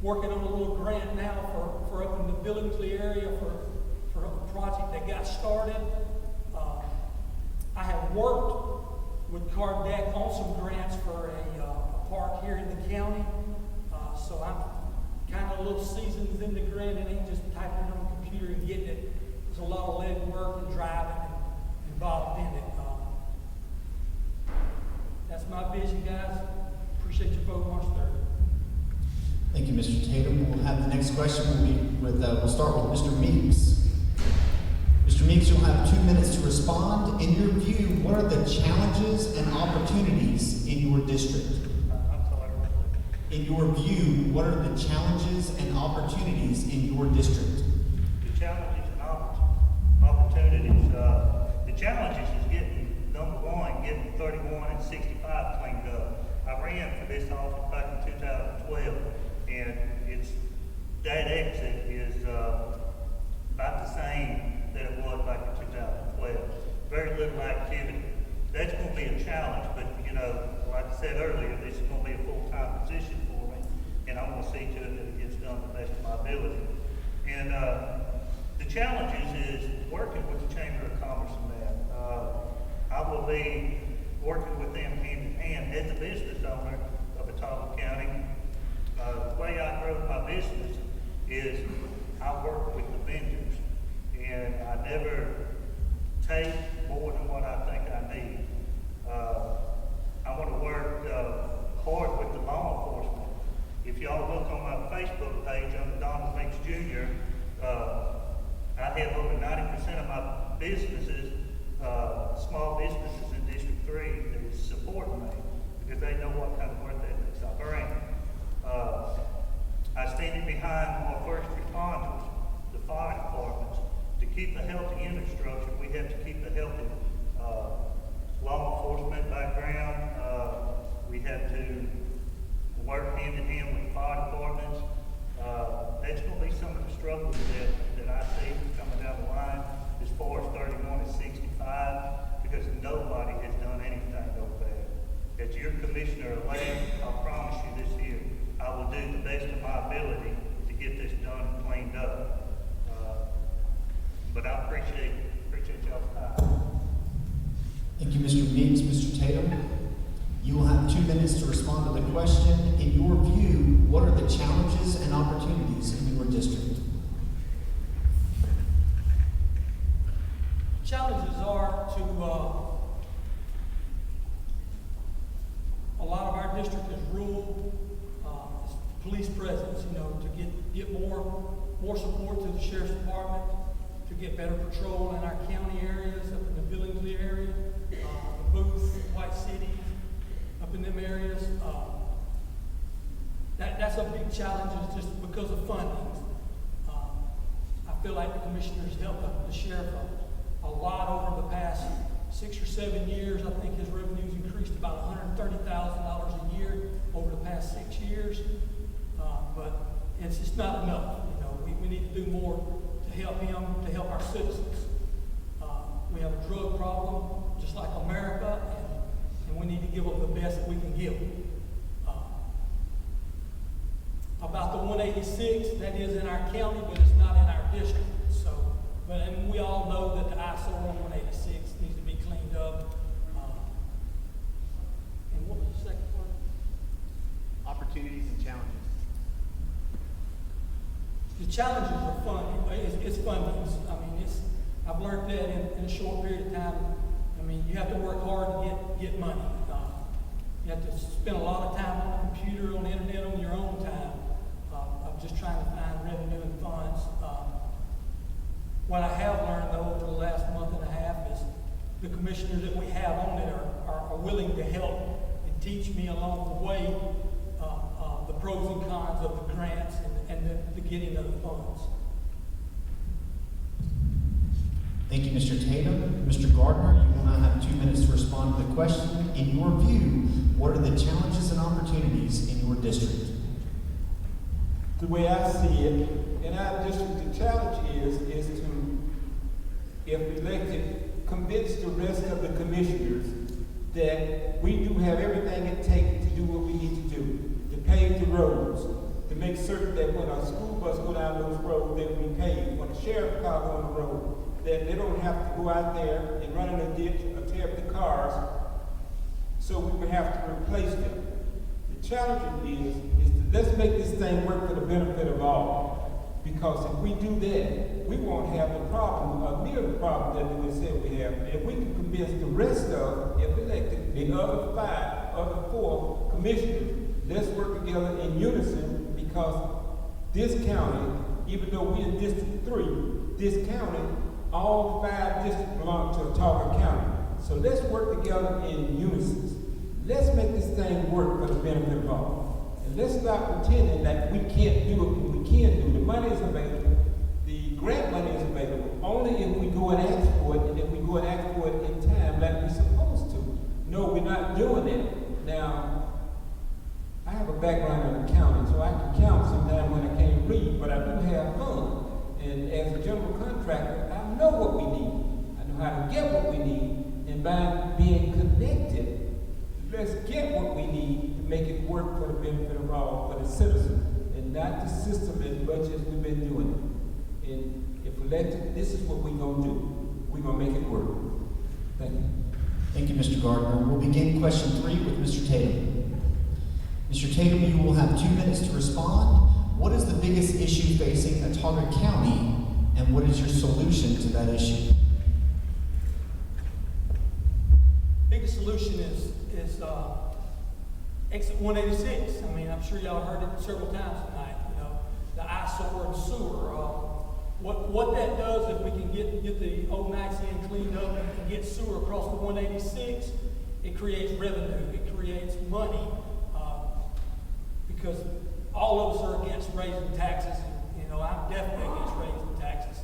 working on a little grant now for up in the Billingsley area for a project that got started. I have worked with Cardeck on some grants for a park here in the county. So I'm kind of a little seasoned in the grant. It ain't just typing it on a computer and getting it. There's a lot of leg work and driving and involved in it. That's my vision, guys. Appreciate your vote, March 3rd. Thank you, Mr. Tatum. We'll have the next question we'll start with Mr. Meeks. Mr. Meeks, you'll have 2 minutes to respond. In your view, what are the challenges and opportunities in your district? I'm sorry. In your view, what are the challenges and opportunities in your district? The challenges and opportunities. The challenges is getting, number one, getting 31 and 65 cleaned up. I ran for this office back in 2012, and that exit is about the same that it was back in 2012. Very little activity. That's going to be a challenge, but like I said earlier, this is going to be a full-time position for me, and I'm going to see to it that it gets done to the best of my ability. And the challenges is working with the Chamber of Commerce and that. I will be working with them hand in hand as a business owner of Autauga County. The way I grow my business is I work with the vendors, and I never take more than what I think I need. I want to work hard with the law enforcement. If y'all look on my Facebook page under Donald Meeks Jr., I have over 90% of my businesses, small businesses in District 3 that is supporting me because they know what kind of work ethics I bring. I stand behind behind our first responders, the fire departments. To keep a healthy infrastructure, we have to keep a healthy law enforcement background. We have to work hand in hand with the fire departments. That's going to be some of the struggles that I see coming down the line as far as 31 and 65, because nobody has done anything over there. As your commissioner-elect, I promise you this year, I will do the best of my ability to get this done and cleaned up. But I appreciate y'all's time. Thank you, Mr. Meeks. Mr. Tatum, you will have 2 minutes to respond to the question. In your view, what are the challenges and opportunities in your district? Challenges are to, a lot of our district is rural, police presence, to get more support to the sheriff's department, to get better patrol in our county areas, up in the Billingsley area, the Booth, White City, up in them areas. That's a big challenge, is just because of funding. I feel like the commissioners helped the sheriff a lot over the past 6 or 7 years. I think his revenues increased about $130,000 a year over the past 6 years. But it's just not enough. We need to do more to help him, to help our citizens. We have a drug problem, just like America, and we need to give them the best that we can give them. About the 186, that is in our county, but it's not in our district. And we all know that the ISO on 186 needs to be cleaned up. And what was the second part? Opportunities and challenges. The challenges are funding. It's funding. I've learned that in a short period of time. You have to work hard to get money. You have to spend a lot of time on the computer, on the internet, on your own time, of just trying to find revenue and funds. What I have learned, though, over the last month and a half is the commissioners that we have on it are willing to help and teach me along the way the pros and cons of the grants and the getting of the funds. Thank you, Mr. Tatum. Mr. Gardner, you will now have 2 minutes to respond to the question. In your view, what are the challenges and opportunities in your district? The way I see it, in our district, the challenge is to, if elected, convince the rest of the commissioners that we do have everything it takes to do what we need to do, to pave the roads, to make certain that when a school bus go down those roads, that we pave. When a sheriff car go on the road, that they don't have to go out there and run in a ditch or tear up the cars, so we would have to replace them. The challenge is to let's make this thing work for the benefit of all. Because if we do that, we won't have the problem, near the problem that we said we have. If we can convince the rest of, if elected, the other 4 commissioners, let's work together in unison, because this county, even though we're in District 3, this county, all 5 districts belong to Ottawa County. So let's work together in unison. Let's make this thing work for the benefit of all. And let's stop pretending that we can't do it when we can do it. The money is available. The grant money is available. Only if we go and ask for it, and if we go and ask for it in time like we're supposed to. No, we're not doing it. Now, I have a background in accounting, so I can count sometimes when I can't read, but I do have fun. And as a general contractor, I know what we need. I know how to get what we need. And by being connected, let's get what we need to make it work for the benefit of all, for the citizen, and not the system as much as we've been doing it. And if elected, this is what we're going to do. We're going to make it work. Thank you. Thank you, Mr. Gardner. We'll begin question 3 with Mr. Tatum. Mr. Tatum, you will have 2 minutes to respond. What is the biggest issue facing Ottawa County, and what is your solution to that issue? Biggest solution is exit 186. I'm sure y'all heard it several times tonight. The eyesore and sewer. What that does, if we can get the old nights in cleaned up and get sewer across the 186, it creates revenue. It creates money because all of us are against raising taxes, and, you know, I'm definitely against raising taxes.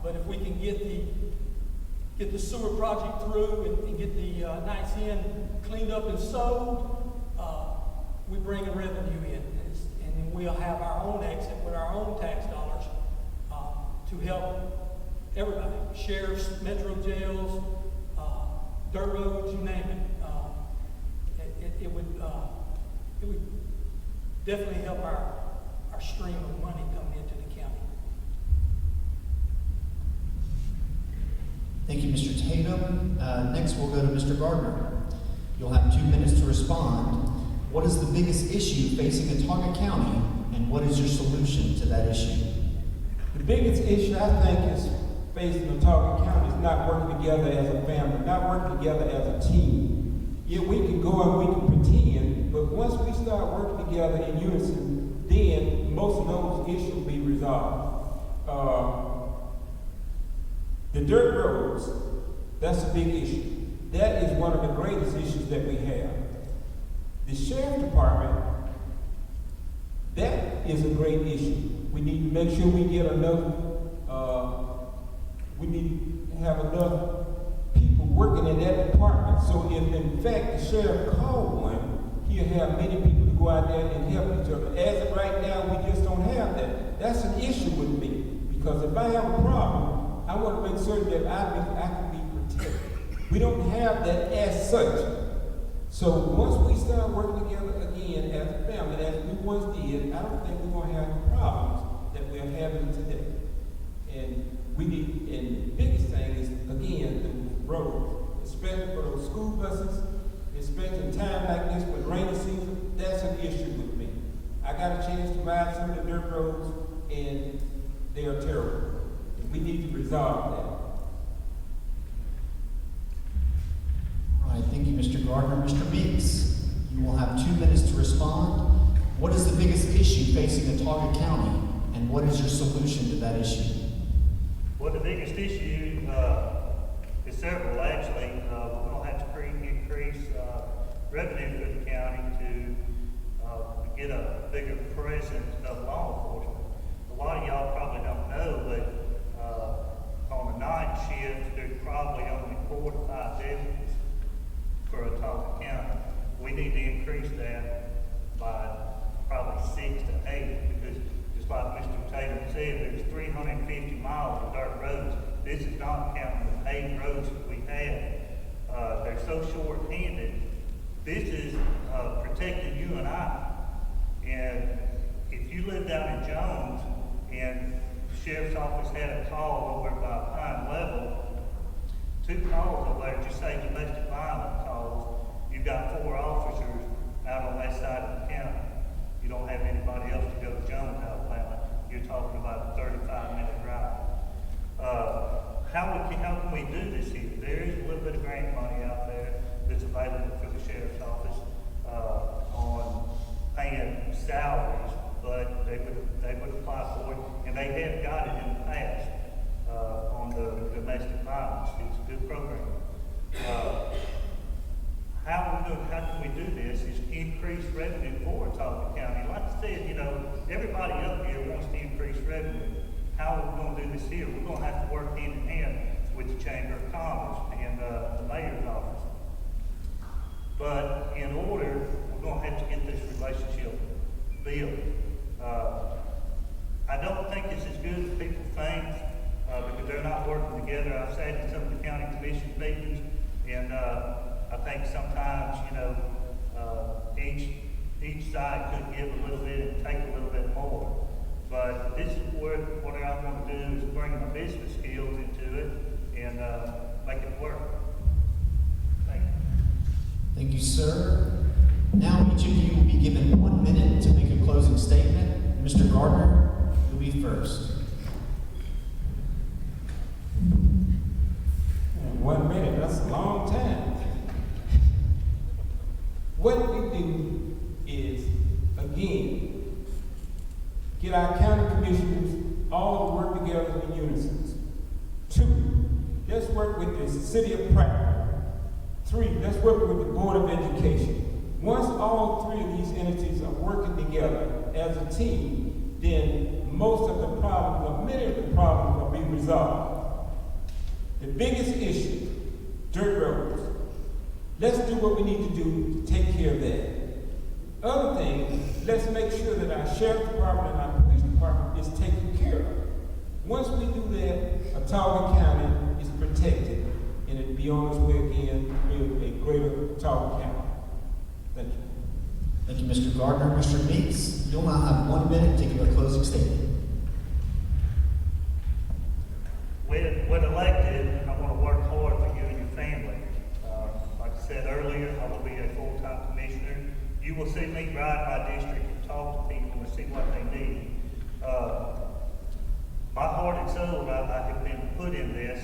But if we can get the sewer project through and get the Knights Inn cleaned up and sold, we bring a revenue in, and then we'll have our own exit with our own tax dollars to help everybody, sheriffs, metro jails, dirt roads, you name it. It would definitely help our stream of money coming into the county. Thank you, Mr. Tatum. Next, we'll go to Mr. Gardner. You'll have 2 minutes to respond. What is the biggest issue facing Autauga County, and what is your solution to that issue? The biggest issue, I think, is facing Autauga County is not working together as a family, not working together as a team. Yeah, we can go and we can pretend, but once we start working together in unison, then most of those issues will be resolved. The dirt roads, that's a big issue. That is one of the greatest issues that we have. The sheriff department, that is a great issue. We need to make sure we get enough, we need to have enough people working in that department. So if in fact the sheriff called one, he'll have many people to go out there and help each other. As of right now, we just don't have that. That's an issue with me, because if I have a problem, I want to make certain that I can be protected. We don't have that as such. So once we start working together again as a family, as we once did, I don't think we're going to have the problems that we're having today. And we need, and the biggest thing is, again, the roads, especially for those school buses, especially in time like this with rainy season, that's an issue with me. I got a chance to ride some of the dirt roads, and they are terrible. And we need to resolve that. All right, thank you, Mr. Gardner. Mr. Meeks, you will have 2 minutes to respond. What is the biggest issue facing Autauga County, and what is your solution to that issue? Well, the biggest issue is several, actually. We're going to have to increase revenue for the county to get a bigger presence of law enforcement. A lot of y'all probably don't know, but on the night shift, there's probably only 4 to 5 deputies for Autauga County. We need to increase that by probably 6 to 8, because just like Mr. Tatum said, there's 350 miles of dirt roads. This is not counting the paved roads that we have. They're so short-handed. This is protecting you and I. And if you live down in Jones and the sheriff's office had a call over by Pine Level, 2 calls over there, just say domestic violence calls, you've got 4 officers out on that side of the county. You don't have anybody else to go to Jones, Alabama. You're talking about a 35-minute drive. How can we do this here? There is a little bit of grant money out there that's available for the sheriff's office on paying salaries, but they would apply for it, and they have got it in the past on the domestic violence. It's a good program. How can we do this is increase revenue for Autauga County. Like I said, you know, everybody up here wants to increase revenue. How are we going to do this here? We're going to have to work hand in hand with the Chamber of Commerce and the mayor's office. But in order, we're going to have to get this relationship built. I don't think it's as good as people think because they're not working together. I've sat in some of the county commission meetings, and I think sometimes, you know, each side could give a little bit and take a little bit more. But this is what I want to do is bring my business skills into it and make it work. Thank you. Thank you, sir. Now each of you will be given 1 minute to make a closing statement. Mr. Gardner, you'll be first. 1 minute, that's a long time. What we do is, again, get our county commissioners all to work together in unison. 2, let's work with the city of Prattville. 3, let's work with the Board of Education. Once all three of these entities are working together as a team, then most of the problems, or many of the problems, will be resolved. The biggest issue, dirt roads. Let's do what we need to do to take care of that. Other thing, let's make sure that our sheriff department and our police department is taken care of. Once we do that, Ottawa County is protected, and it'll be on its way again to build a greater Ottawa County. Thank you. Thank you, Mr. Gardner. Mr. Meeks, you'll now have 1 minute to give a closing statement. When elected, I want to work hard for you and your family. Like I said earlier, I will be a full-time commissioner. You will see me ride my district and talk to people and see what they need. My heart and soul, I have been put in this.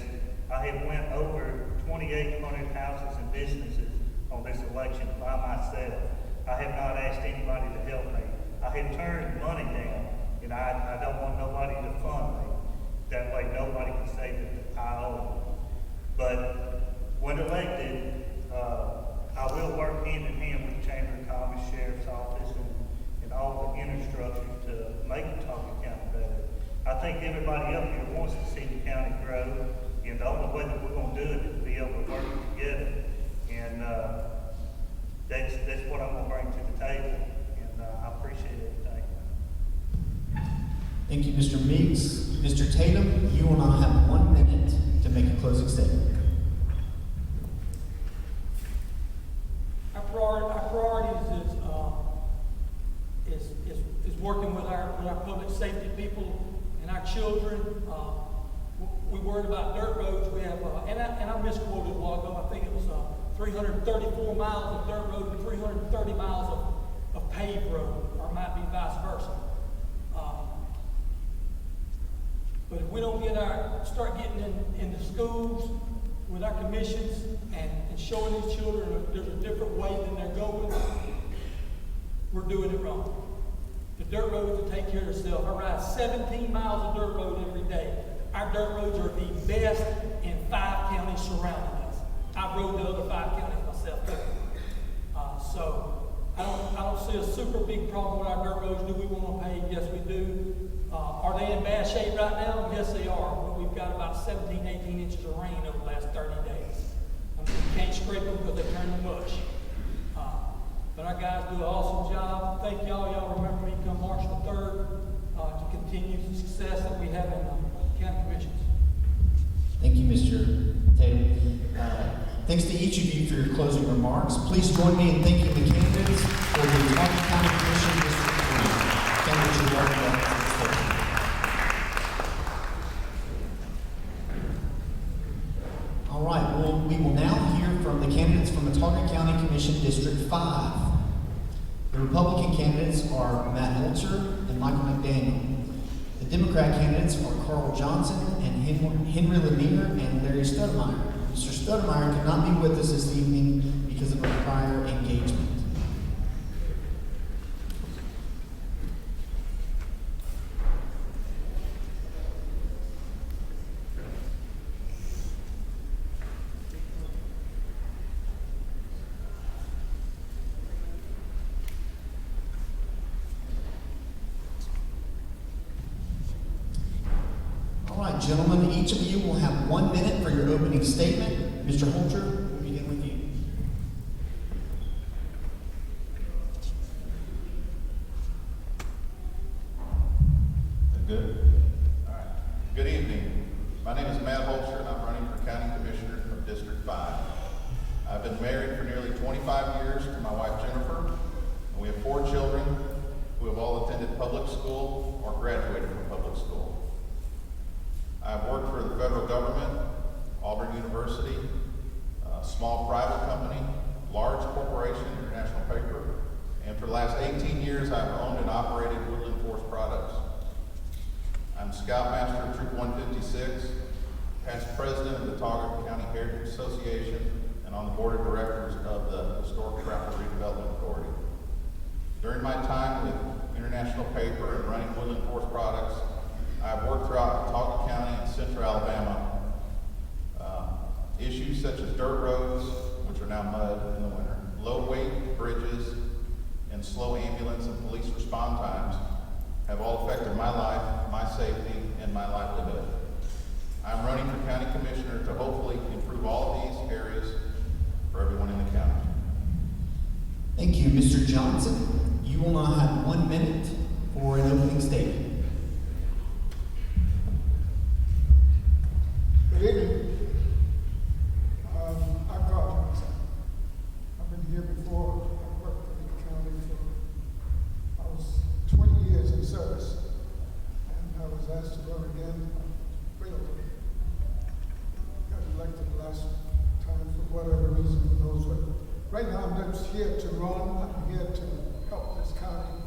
I have went over 2,800 houses and businesses on this election by myself. I have not asked anybody to help me. I have turned money down, and I don't want nobody to fund me. That way nobody can say that I owe them. But when elected, I will work hand in hand with the Chamber of Commerce, Sheriff's Office, and all the infrastructure to make Ottawa County better. I think everybody up here wants to see the county grow, and the only way that we're going to do it is to be able to work together. And that's what I'm going to bring to the table, and I appreciate it. Thank you. Thank you, Mr. Meeks. Mr. Tatum, you will now have 1 minute to make a closing statement. Our priorities is working with our public safety people and our children. We worried about dirt roads. We have, and I misquoted a while ago. I think it was 334 miles of dirt road and 330 miles of paved road, or it might be vice versa. But if we don't start getting into schools with our commissions and showing these children that there's a different way than they're going, we're doing it wrong. The dirt roads will take care of themselves. I ride 17 miles of dirt road every day. Our dirt roads are the best in 5 counties surrounding us. I've rode the other 5 counties myself too. So I don't see a super big problem with our dirt roads. Do we want to pave? Yes, we do. Are they in bad shape right now? Yes, they are. But we've got about 17, 18 inches of rain over the last 30 days. I mean, you can't scrape them because they turn to mush. But our guys do an awesome job. Thank y'all. Y'all remember me come March the 3rd to continue the success that we have in the county commissions. Thank you, Mr. Tatum. Thanks to each of you for your closing remarks. Please join me in thanking the candidates for the Ottawa County Commission District 3. Candidates are welcome to the stage. All right, well, we will now hear from the candidates from Ottawa County Commission District 5. The Republican candidates are Matt Holzer and Michael McDaniel. The Democrat candidates are Carl Johnson and Henry Lemire and Larry Studmeyer. Mr. Studmeyer cannot be with us this evening because of a prior engagement. Gentlemen, each of you will have 1 minute for your opening statement. Mr. Holter, we'll begin with you. Good? All right. Good evening. My name is Matt Holter, and I'm running for County Commissioner of District 5. I've been married for nearly 25 years to my wife Jennifer, and we have 4 children who have all attended public school or graduated from public school. I've worked for the federal government, Auburn University, a small private company, large corporation, international paper, and for the last 18 years I've owned and operated Woodland Forest Products. I'm Scoutmaster of Troop 156, past president of the Ottawa County Heritage Association, and on the board of directors of the Historic Prattville Redevelopment Authority. During my time with International Paper and running Woodland Forest Products, I've worked throughout Ottawa County and Central Alabama. Issues such as dirt roads, which are now mud in the winter, low weight bridges, and slow ambulance and police respond times have all affected my life, my safety, and my livelihood. I'm running for county commissioner to hopefully improve all of these areas for everyone in the county. Thank you, Mr. Johnson. You will now have 1 minute for an opening statement. Good evening. I'm Carl Johnson. I've been here before. I worked for the county I was 20 years in service, and I was asked to run again. Failed. Got elected last time for whatever reason, who knows what. Right now, I'm just here to run. I'm here to help this county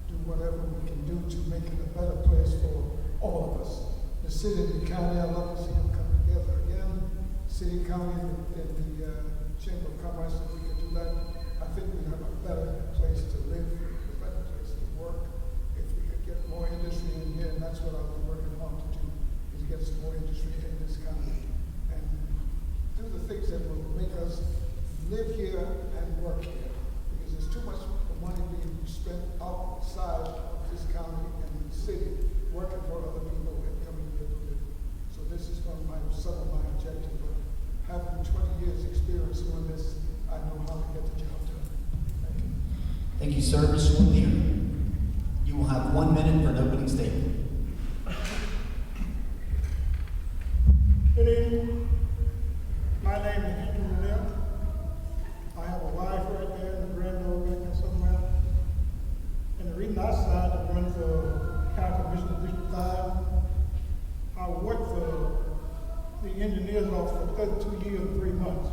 do whatever we can do to make it a better place for all of us. The city and the county, I love to see them come together again. City, county, and the Chamber of Commerce, if we could do that, I think we have a better place to live, a better place to work. If we could get more industry in here, and that's what I've been working on to do, is get some more industry in this county. And do the things that will make us live here and work here. Because there's too much money being spent outside of this county and the city, working for other people and coming here to live. So this is some of my objectives. But having 20 years experience doing this, I know how to get the job done. Thank you. Thank you, sir. Mr. Lanier, you will have 1 minute for an opening statement. Good evening. My name is Henry Lanier. I have a wife right there and a granddaughter back there somewhere. And the reason I decided to run for County Commissioner District 5, I worked for the engineer's office for 32 years and 3 months.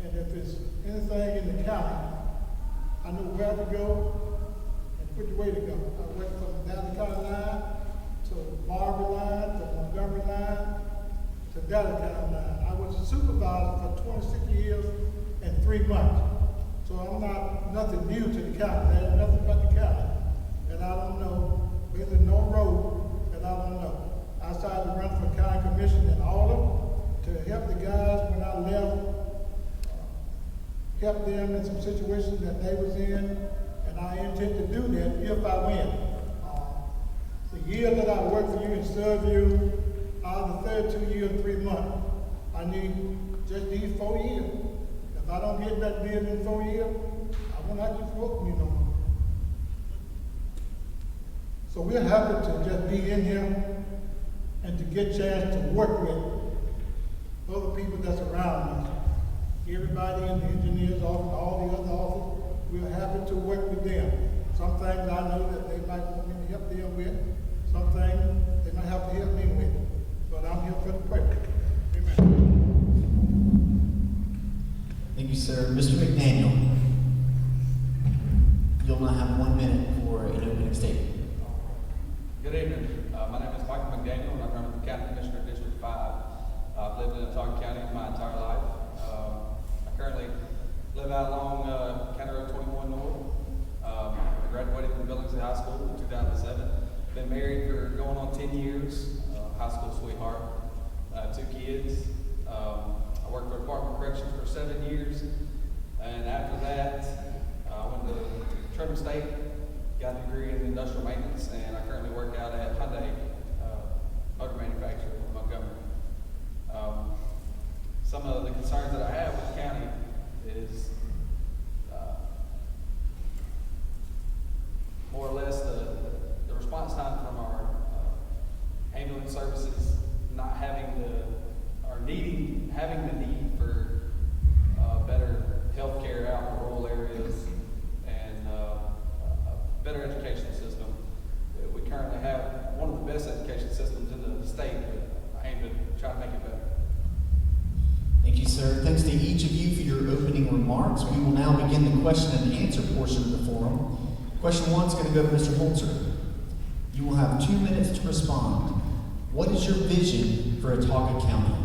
And if it's anything in the county, I know where to go and which way to go. I went from the Dallas County line to Marbury line to Montgomery line to Dallas County line. I was a supervisor for 26 years and 3 months. So I'm not nothing new to the county. There's nothing but the county. And I don't know, there's no road that I don't know. I decided to run for county commission in Alder to help the guys when I left, help them in some situations that they was in, and I intend to do that if I win. The year that I worked for you and served you, out of the 32 years and 3 months, I need just these 4 years. If I don't get that deal in 4 years, I won't have you vote me no more. So we're happy to just be in here and to get a chance to work with other people that's around us. Everybody in the engineer's office, all the other offices, we're happy to work with them. Some things I know that they might want me to help them with. Some things they might have to help me with. But I'm here for the purpose. Amen. Thank you, sir. Mr. McDaniel, you'll now have 1 minute for an opening statement. Good evening. My name is Michael McDaniel, and I'm running for County Commissioner District 5. I've lived in Otago County my entire life. I currently live out along County Road 21 North. I graduated from Billingsley High School in 2007. Been married for going on 10 years. High school sweetheart. 2 kids. I worked for the Department of Corrections for 7 years. And after that, I went to Trim State, got a degree in industrial maintenance, and I currently work out at Hyundai Motor Manufacturer in Montgomery. Some of the concerns that I have with the county is more or less the response time from our ambulance services not having having the need for better health care out in the rural areas and a better education system. We currently have one of the best education systems in the state, but I aim to try to make it better. Thank you, sir. Thanks to each of you for your opening remarks. We will now begin the question and answer portion of the forum. Question 1 is going to go to Mr. Holzer. You will have 2 minutes to respond. What is your vision for Otago County?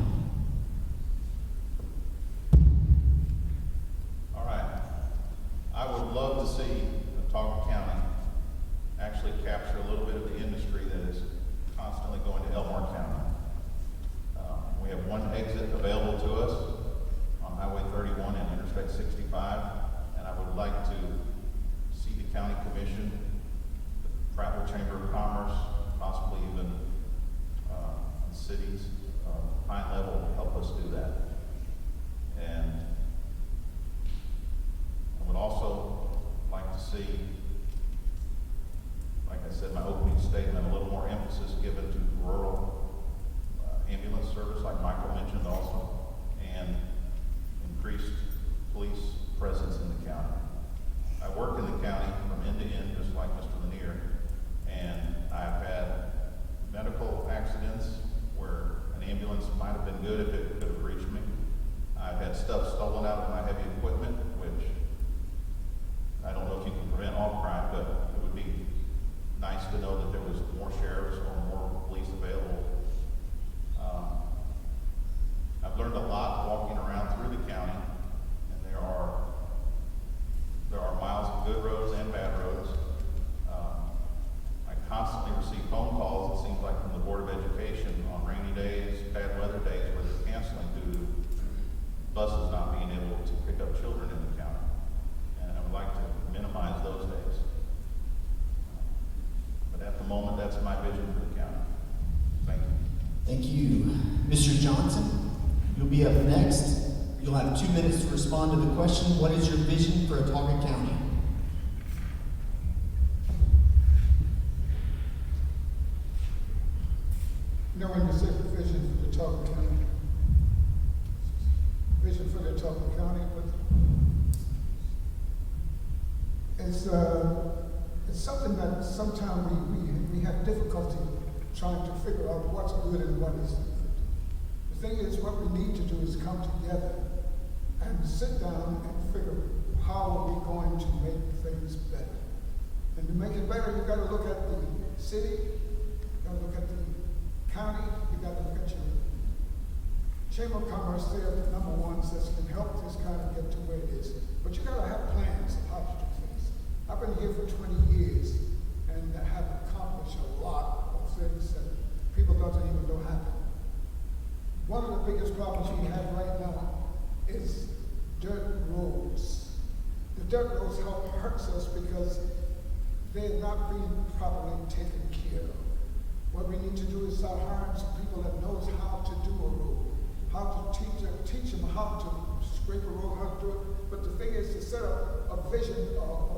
All right. I would love to see Otago County actually capture a little bit of the industry that is constantly going to Elmore County. We have one exit available to us on Highway 31 and Interstate 65, and I would like to statement, a little more emphasis given to rural ambulance service, like Michael mentioned also, and increased police presence in the county. I work in the county from end to end, just like Mr. Lanier, and I've had medical accidents where an ambulance might have been good if it could have reached me. I've had stuff stolen out of my heavy equipment, which I don't know if you can prevent all crime, but it would be nice to know that there was more sheriffs or more police available. I've learned a lot walking around through the county, and there are miles of good roads and bad roads. I constantly receive phone calls, it seems like, from the Board of Education on rainy days, bad weather days, where they're canceling due to buses not being able to pick up children in the county. And I would like to minimize those days. But at the moment, that's my vision for the county. Thank you. Thank you. Mr. Johnson, you'll be up next. You'll have 2 minutes to respond to the question, what is your vision for Autauga County? No one can say the vision for the Autauga County. Vision for the Autauga County, but it's something that sometimes we have difficulty trying to figure out what's good and what isn't good. The thing is, what we need to do is come together and sit down and figure how are we going to make things better. And to make it better, you've got to look at the city, you've got to look at the county, you've got to look at your Chamber of Commerce. They're the number ones that can help this kind of get to where it is. But you got to have plans of how to do things. I've been here for 20 years and have accomplished a lot of things that people don't even know happen. One of the biggest problems we have right now is dirt roads. The dirt roads hurts us because they're not being properly taken care of. What we need to do is start hiring some people that knows how to do a road, how to teach them how to scrape a road, how to do it. But the thing is to set up a vision of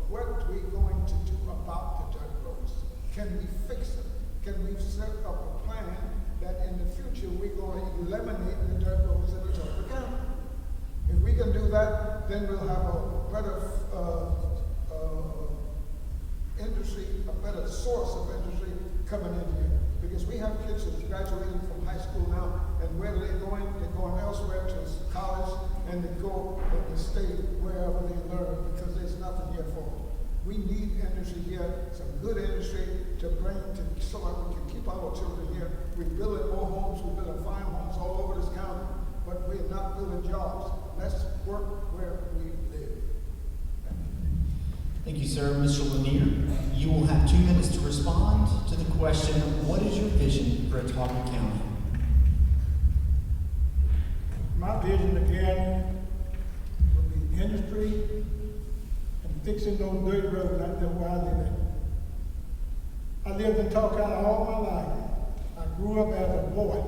what we're going to do about the dirt roads. Can we fix them? Can we set up a plan that in the future we're going to eliminate the dirt roads in the Autauga County? If we can do that, then we'll have a better industry, a better source of industry coming in here. Because we have kids that are graduating from high school now, and where are they going? They're going elsewhere to college, and they go and stay wherever they learn because there's nothing here for them. We need industry here, some good industry to bring to so that we can keep our children here. We're building more homes, we're building fine homes all over this county, but we're not building jobs. Let's work where we live. Thank you, sir. Mr. Lanier, you will have 2 minutes to respond to the question, what is your vision for Autauga County? My vision again will be industry and fixing those dirt roads out there where I live at. I lived in Autauga County all my life. I grew up as a boy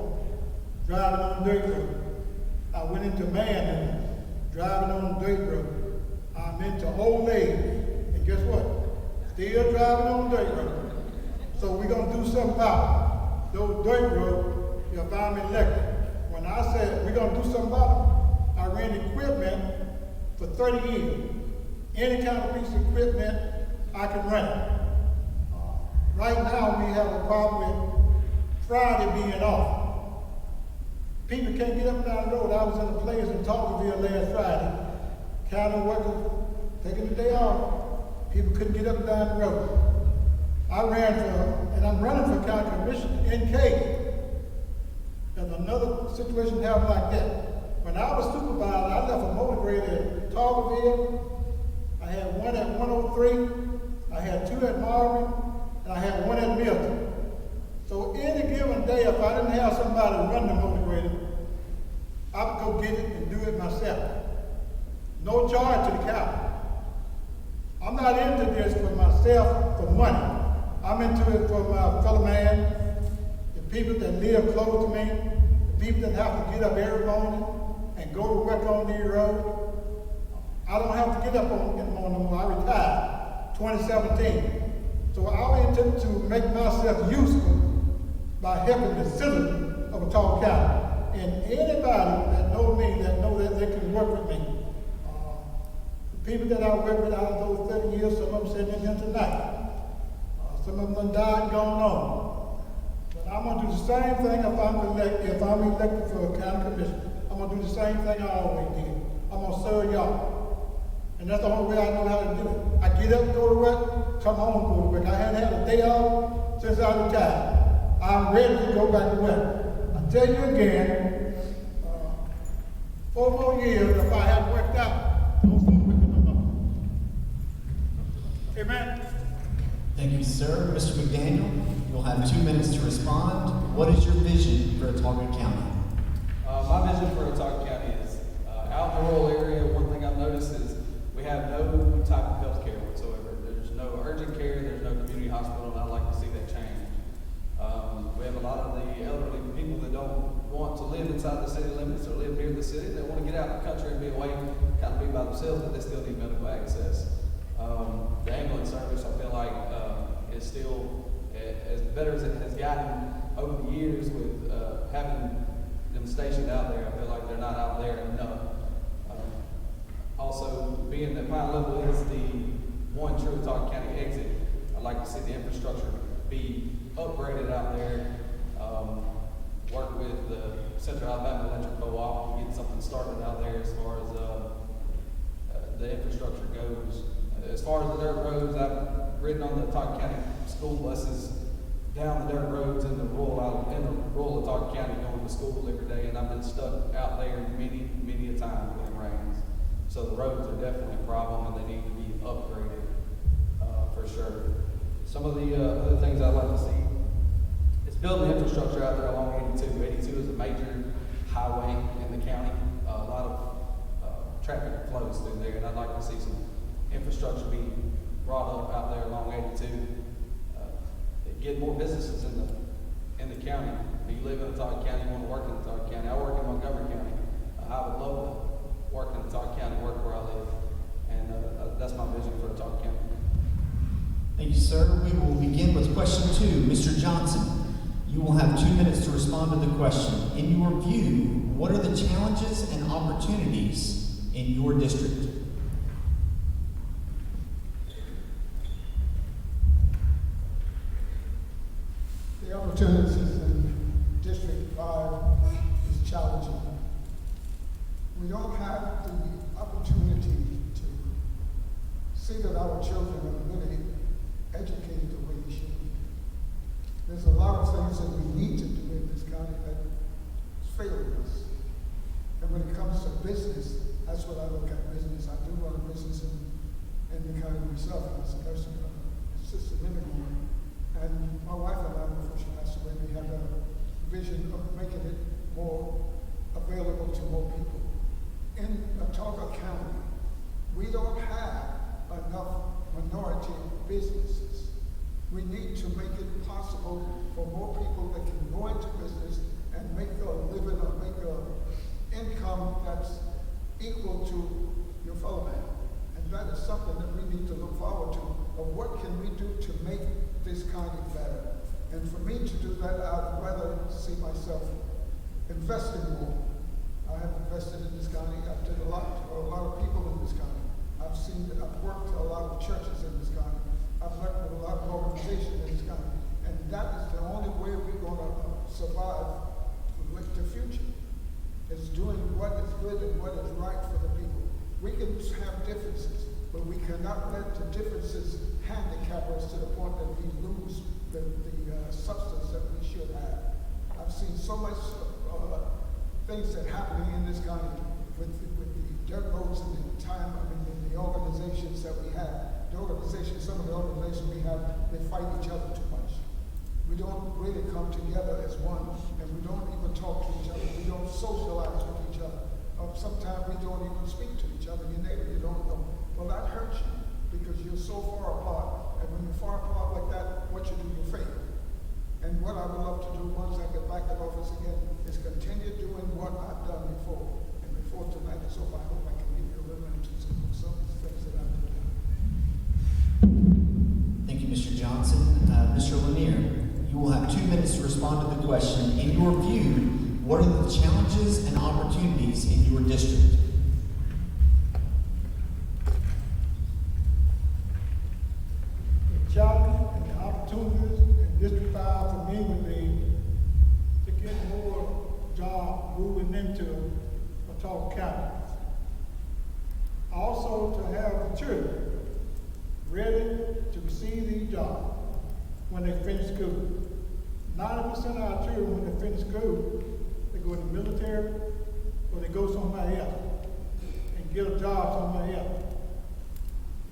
driving on dirt road. I went into manhood driving on dirt road. I'm into old age, and guess what? Still driving on dirt road. So we're gonna do something about it. Those dirt roads, if I'm elected. When I said we're gonna do something about them, I ran equipment for 30 years. Any kind of piece of equipment, I can run it. Right now, we have a problem with Friday being off. People can't get up and down the road. I was in a place in Prattville last Friday. County workers taking the day off. People couldn't get up and down the road. I ran for, and I'm running for county commissioner in case there's another situation happened like that. When I was supervisor, I left a motor grader at Prattville. I had one at 103. I had two at Marvin, and I had one at Milton. So any given day, if I didn't have somebody run the motor grader, I would go get it and do it myself. No charge to the county. I'm not into this for myself for money. I'm into it for my fellow man, the people that live close to me, the people that have to get up every morning and go to work on these roads. I don't have to get up on the morning. I retired 2017. So I intend to make myself useful by helping the citizens of Watauga County. And anybody that know me, that know that they can work with me. The people that I worked with out of those 30 years, some of them sitting in here tonight. Some of them done died and gone on. But I'm gonna do the same thing if I'm elected for a county commission. I'm gonna do the same thing I always did. I'm gonna serve y'all. And that's the only way I know how to do it. I get up, go to work, come home, go to work. I hadn't had a day off since I retired. I'm ready to go back to work. I tell you again, 4 more years if I have worked out, don't fool with me no more. Amen. Thank you, sir. Mr. McDaniel, you'll have 2 minutes to respond. What is your vision for Watauga County? My vision for Watauga County is out in the rural area. One thing I've noticed is we have no type of health care whatsoever. There's no urgent care, there's no community hospital, and I'd like to see that change. We have a lot of the elderly people that don't want to live inside the city limits or live near the city. They want to get out in the country and be away, kind of be by themselves, but they still need medical access. The ambulance service, I feel like, is still as better as it has gotten over the years with having them stationed out there. I feel like they're not out there enough. Also, being that Pine Level is the one true Watauga County exit, I'd like to see the infrastructure be upgraded out there. Work with the Central Alabama Electric Co-op and get something started out there as far as the infrastructure goes. As far as the dirt roads, I've ridden on the Watauga County school buses down the dirt roads in the rural Watauga County going to school every day, and I've been stuck out there many a time when it rains. So the roads are definitely a problem, and they need to be upgraded for sure. Some of the other things I'd like to see is building infrastructure out there along 82. 82 is a major highway in the county. A lot of traffic flows through there, and I'd like to see some infrastructure be brought up out there along 82. Get more businesses in the county. If you live in Watauga County, you want to work in Watauga County. I work in Montgomery County. I would love to work in Watauga County, work where I live, and that's my vision for Watauga County. Thank you, sir. We will begin with question 2. Mr. Johnson, you will have 2 minutes to respond to the question. In your view, what are the challenges and opportunities in your district? The opportunities in District 5 is challenging. We don't have the opportunity to see that our children are really educated the way they should be. There's a lot of things that we need to do in this county that failed us. And when it comes to business, that's what I look at business. I do run a business in the county myself, and as a nursing assisted living home. And my wife and I, before she passed away, we had a vision of making it more available to more people. In Watauga County, we don't have enough minority businesses. We need to make it possible for more people that can go into business and make a living or make an income that's equal to your fellow man. And that is something that we need to look forward to. Of what can we do to make this county better? And for me to do that, I'd rather see myself investing more. I have invested in this county. I've did a lot for a lot of people in this county. I've worked a lot of churches in this county. I've worked with a lot of organizations in this county. And that is the only way we're going to survive the future, is doing what is good and what is right for the people. We can have differences, but we cannot let the differences handicap us to the point that we lose the substance that we should have. I've seen so much things that happening in this county with the dirt roads and the organizations that we have. Some of the organizations we have, they fight each other too much. We don't really come together as one, and we don't even talk to each other. We don't socialize with each other. Sometimes we don't even speak to each other. Your neighbor, you don't know. Well, that hurts you because you're so far apart. And when you're far apart like that, what you do, you fail. And what I would love to do once I get back in office again is continue doing what I've done before. And before tonight is over, I hope I can give you a little instance of some of the things that I've done. Thank you, Mr. Johnson. Mr. Lanier. You will have 2 minutes to respond to the question. In your view, what are the challenges and opportunities in your district? The challenge and the opportunities in District 5 for me would be to get more jobs moving into Watauga County. Also to have the children ready to receive these jobs when they finish school. 90% of our children, when they finish school, they go in the military or they go somewhere else and get a job somewhere else.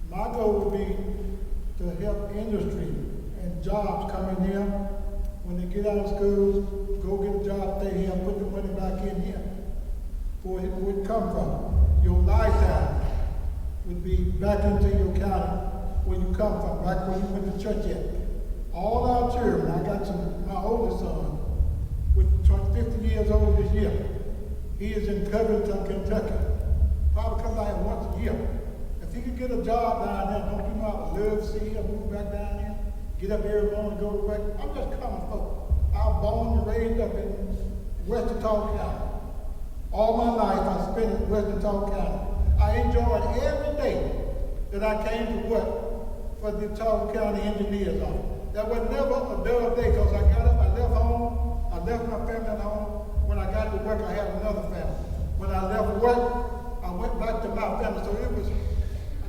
My goal would be to help industry and jobs coming here. When they get out of school, go get a job, stay here, put the money back in here. Where it come from. Your lifetime would be back into your county where you come from, back where you went to church at. All our children, I got my oldest son, which turned 50 years old this year. He is in Covington, Kentucky. Probably come down here once a year. If he could get a job down there, don't you know I would love to see him move back down here, get up every morning, go to work. I'm just common folk. I was born and raised up in West Watauga County. All my life I spent in West Watauga County. I enjoyed every day that I came to work for the Watauga County Engineers Office. There was never a dull day because I got up, I left home, I left my family at home. When I got to work, I had another family. When I left work, I went back to my family. So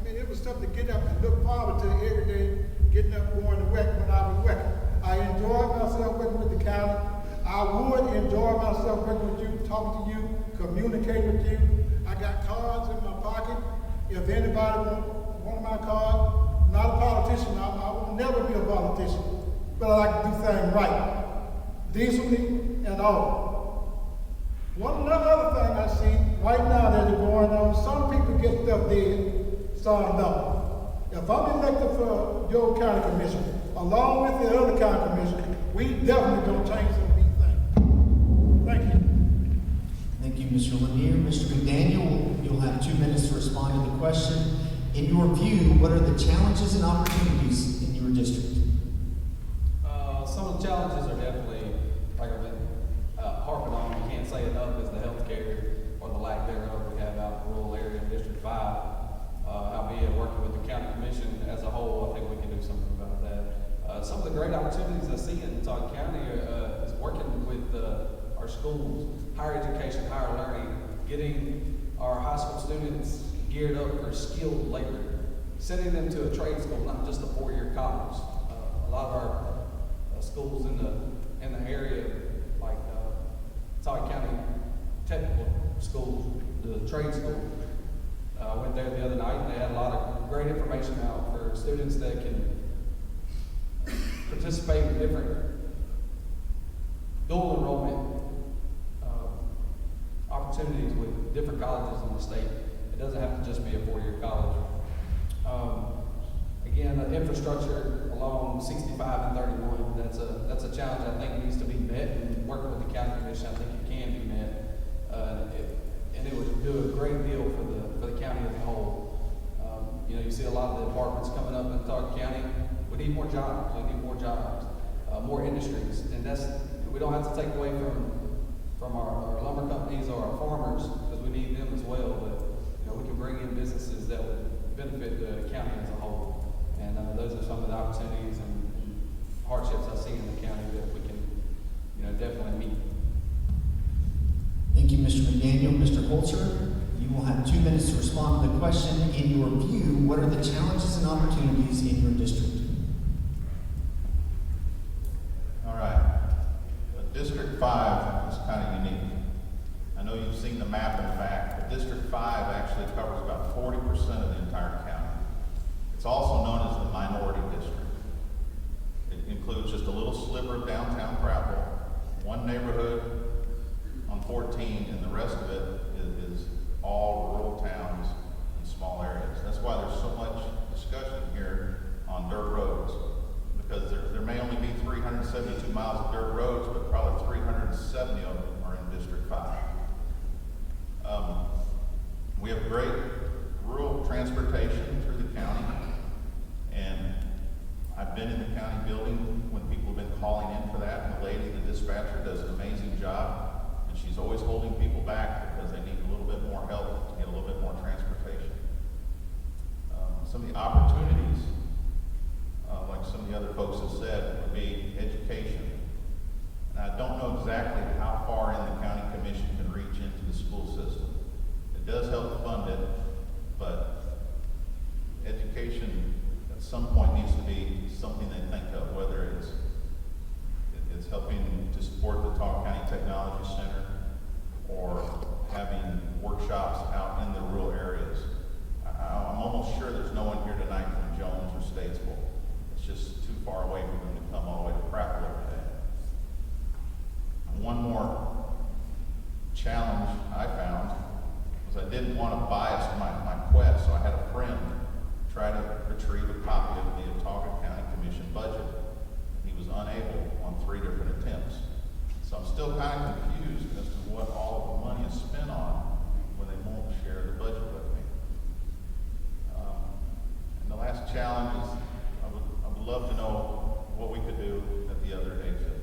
it was something to get up and look forward to every day, getting up, going to work when I was working. I enjoyed myself working with the county. I would enjoy myself working with you, talking to you, communicating with you. I got cards in my pocket. If anybody wants one of my cards, not a politician, I will never be a politician, but I like to do things right, decently and all. Another thing I see right now that is going on, some people get stuff dead, some don't. If I'm elected for your county commission, along with the other county commission, we definitely gonna change some of these things. Thank you. Thank you, Mr. Lanier. Mr. McDaniel, you'll have 2 minutes to respond to the question. In your view, what are the challenges and opportunities in your district? Some of the challenges are definitely, like I've been harping on, we can't say enough, is the health care or the lack thereof we have out in the rural area in District 5. Albeit working with the county commission as a whole, I think we can do something about that. Some of the great opportunities I see in Watauga County is working with our schools, higher education, higher learning, getting our high school students geared up for skilled labor, sending them to a trade school, not just a 4-year college. A lot of our schools in the area, like Watauga County Technical School, the trade school. I went there the other night and they had a lot of great information out for students that can participate in different dual enrollment opportunities with different colleges in the state. It doesn't have to just be a 4-year college. Again, the infrastructure along 65 and 31, that's a challenge I think needs to be met, and working with the county commission, I think it can be met. And it would do a great deal for the county as a whole. You see a lot of the apartments coming up in Watauga County. We need more jobs. We need more jobs, more industries, and we don't have to take away from our lumber companies or our farmers, because we need them as well. But we can bring in businesses that would benefit the county as a whole. And those are some of the opportunities and hardships I see in the county that we can definitely meet. Thank you, Mr. McDaniel. Mr. Holzer, you will have 2 minutes to respond to the question. In your view, what are the challenges and opportunities in your district? All right. District 5 is kind of unique. I know you've seen the map in the back, but District 5 actually covers about 40% of the entire county. It's also known as the minority district. It includes just a little sliver of downtown Prattville, one neighborhood on 14, and the rest of it is all rural towns and small areas. That's why there's so much discussion here on dirt roads, because there may only be 372 miles of dirt roads, but probably 370 of them are in District 5. We have great rural transportation through the county, and I've been in the county building when dispatcher does an amazing job, and she's always holding people back because they need a little bit more help to get a little bit more transportation. Some of the opportunities, like some of the other folks have said, would be education. And I don't know exactly how far in the county commission can reach into the school system. It does help to fund it, but education at some point needs to be something they think of, whether it's helping to support the Talk County Technology Center or having workshops out in the rural areas. I'm almost sure there's no one here tonight from Jones or Statesville. It's just too far away for them to come all the way to Prattville every day. One more challenge I found was I didn't want to bias my quest, so I had a friend try to retrieve a copy of the Ottawa County Commission budget. He was unable on 3 different attempts. So I'm still kind of confused as to what all of the money is spent on when they won't share the budget with me. And the last challenge is I would love to know what we could do at the other exit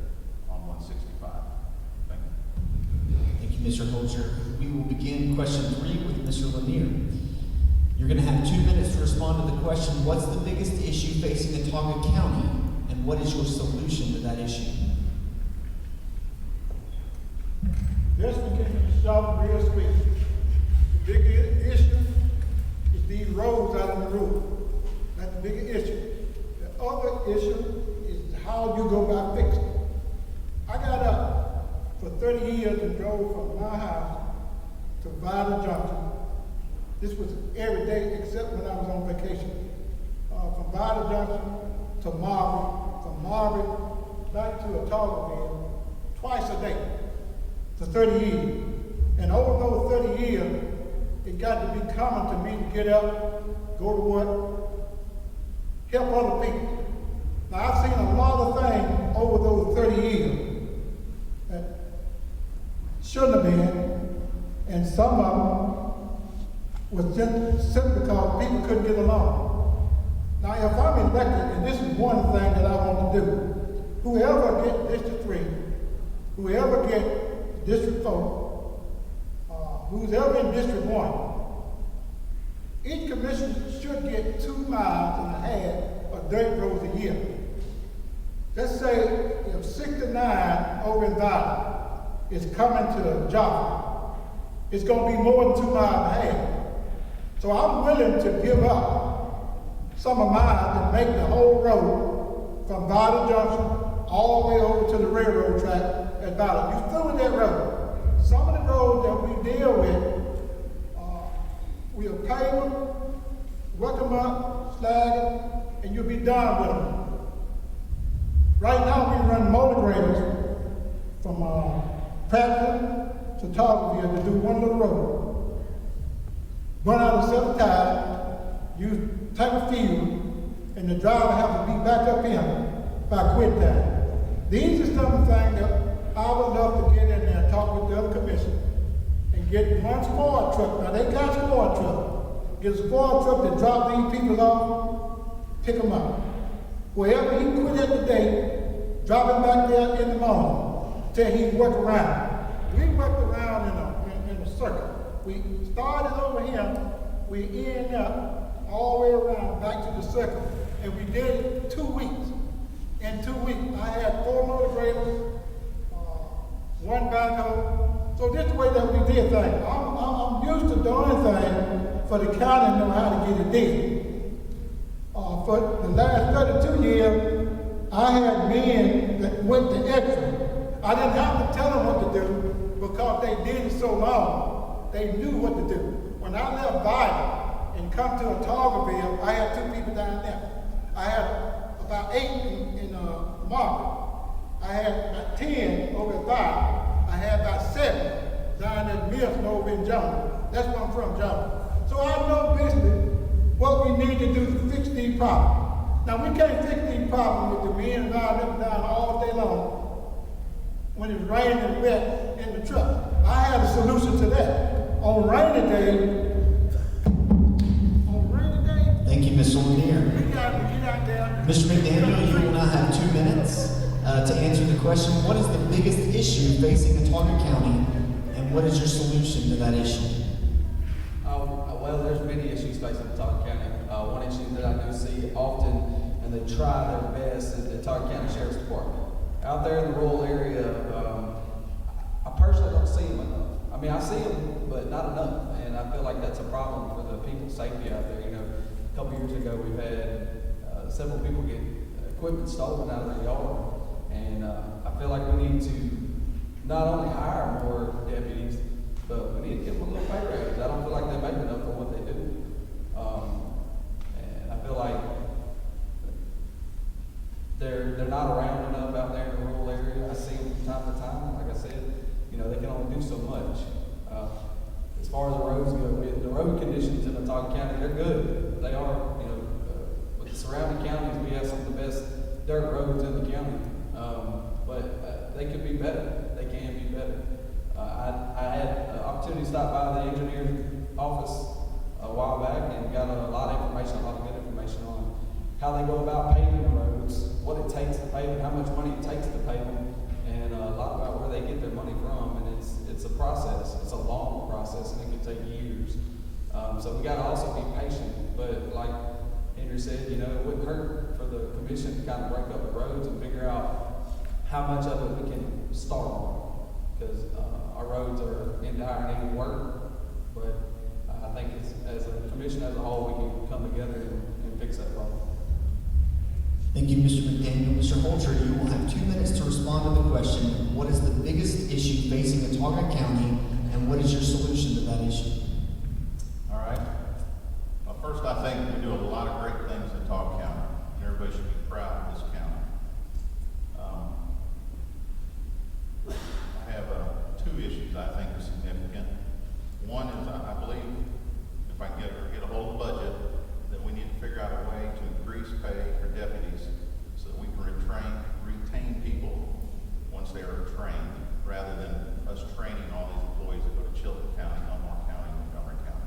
on 165. Thank you. Thank you, Mr. Holzer. We will begin question 3 with Mr. Lanier. You're going to have 2 minutes to respond to the question, what's the biggest issue facing Ottawa County, and what is your solution to that issue? This one can be solved real quick. The big issue is these roads out in the road. That's the big issue. The other issue is how you go about fixing it. I got up for 30 years and drove from my house to Vital Junction. This was every day except when I was on vacation. From Vital Junction to Marbury, from Marbury back to Ottawaville, twice a day for 30 years. And over those 30 years, it got to be common to me to get up, go to work, help other people. Now, I've seen a lot of things over those 30 years that shouldn't have been, and some of them was just simply because people couldn't get along. Now, if I'm elected, and this is one thing that I want to do, whoever gets District 3, whoever gets District 4, who's ever in District 1, each commission should get 2.5 miles of dirt roads a year. Let's say if 69 over in Valley is coming to Jaffa, it's going to be more than 2.5 miles. So I'm willing to give up some of mine to make the whole road from Vital Junction all the way over to the railroad track at Valley. You through with that road. Some of the roads that we deal with, we'll pave them, work them up, slag them, and you'll be done with them. Right now we run motor graders from Prattville to Prattville to do one little road. Run out of 7 tires, use type of fuel, and the driver has to be back up in by quit time. These are some of the things that I would love to get in there and talk with the other commission and get one spoil truck. Now they got spoil truck. Get a spoil truck that drop these people off, pick them up. Wherever he quit at the day, drop him back there in the morning till he work around. We worked around in a circle. We started over here, we ended up all the way around back to the circle, and we did it 2 weeks. In 2 weeks, I had 4 motor graders, 1 backhoe. So this is the way that we did things. I'm used to doing things for the county to know how to get it done. For the last 32 years, I had men that went the extra. I didn't have to tell them what to do because they did it so long. They knew what to do. When I left Vital and come to Ottawaville, I had 2 people down there. I had about 8 in Market. I had about 10 over at Vital. I had about 7 down at Milton over in Jones. That's where I'm from, Jones. So I know basically what we need to do to fix these problems. Now we can't fix these problems with the men riding up and down all day long when it's raining and wet in the truck. I had a solution to that. On rainy day, Thank you, Mr. Lanier. we got to get out there. Mr. McDaniel, you will now have 2 minutes. To answer the question, what is the biggest issue facing Autauga County, and what is your solution to that issue? Well, there's many issues facing Autauga County. One issue that I do see often, and they try their best, is the Autauga County Sheriff's Department. Out there in the rural area, I personally don't see them enough. I mean, I see them, but not enough. And I feel like that's a problem for the people's safety out there. You know, a couple years ago, we've had several people get equipment stolen out of their yard. And I feel like we need to not only hire more deputies, but we need to give them a little pay raise. I don't feel like they make enough for what they do. And I feel like they're not around enough out there in the rural area. I see them from time to time. Like I said, you know, they can only do so much. As far as the roads go, the road conditions in Autauga County, they're good. They are, you know, with the surrounding counties, we have some of the best dirt roads in the county. But they could be better. They can be better. I had an opportunity to stop by the engineer's office a while back and got a lot of information, a lot of good information on how they go about paving the roads, what it takes to pave them, how much money it takes to pave them, and a lot about where they get their money from. And it's a process. It's a long process, and it can take years. So we got to also be patient. But like Andrew said, you know, it wouldn't hurt for the commission to kind of break up the roads and figure out how much of it we can start on, because our roads are in dire need of work. But I think as a commission as a whole, we can come together and fix that problem. Thank you, Mr. McDaniel. Mr. Holter, you will have 2 minutes to respond to the question, what is the biggest issue facing Autauga County, and what is your solution to that issue? All right. Well, first, I think we do a lot of great things in Autauga County, and everybody should be proud of this county. I have 2 issues I think are significant. One is I believe if I can get a hold of the budget, that we need to figure out a way to increase pay for deputies so that we can retain people once they are trained, rather than us training all these employees that go to Chilton County, Elmore County, Montgomery County.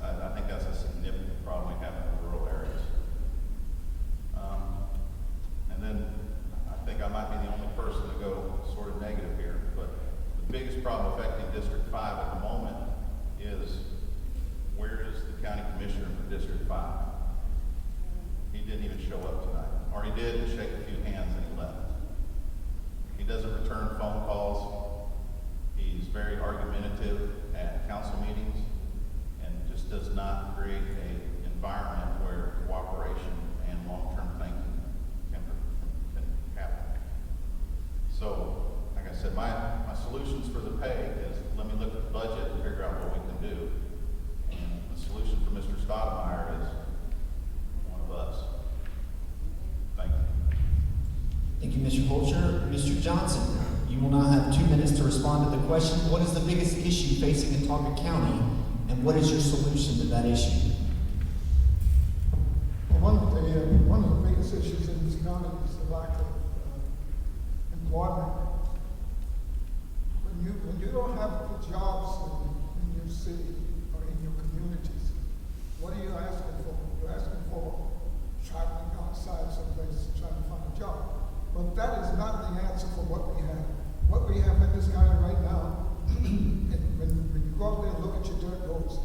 I think that's a significant problem we have in the rural areas. And then I think I might be the only person to go sort of negative here, but the biggest problem affecting District 5 at the moment is, where is the county commissioner for District 5? He didn't even show up tonight. Or he did and shake a few hands and he left. He doesn't return phone calls. He's very argumentative at council meetings and just does not create an environment where cooperation and long-term thinking can happen. So, like I said, my solutions for the pay is, let me look at the budget and figure out what we can do. And the solution for Mr. Stoudemire is one of us. Thank you. Thank you, Mr. Holter. Mr. Johnson, you will now have 2 minutes to respond to the question, what is the biggest issue facing Autauga County, and what is your solution to that issue? Well, one of the biggest issues in this county is the lack of employment. When you don't have the jobs in your city or in your communities, what are you asking for? You're asking for traveling outside someplace trying to find a job. But that is not the answer for what we have. What we have in this county right now, when you go out there and look at your dirt roads,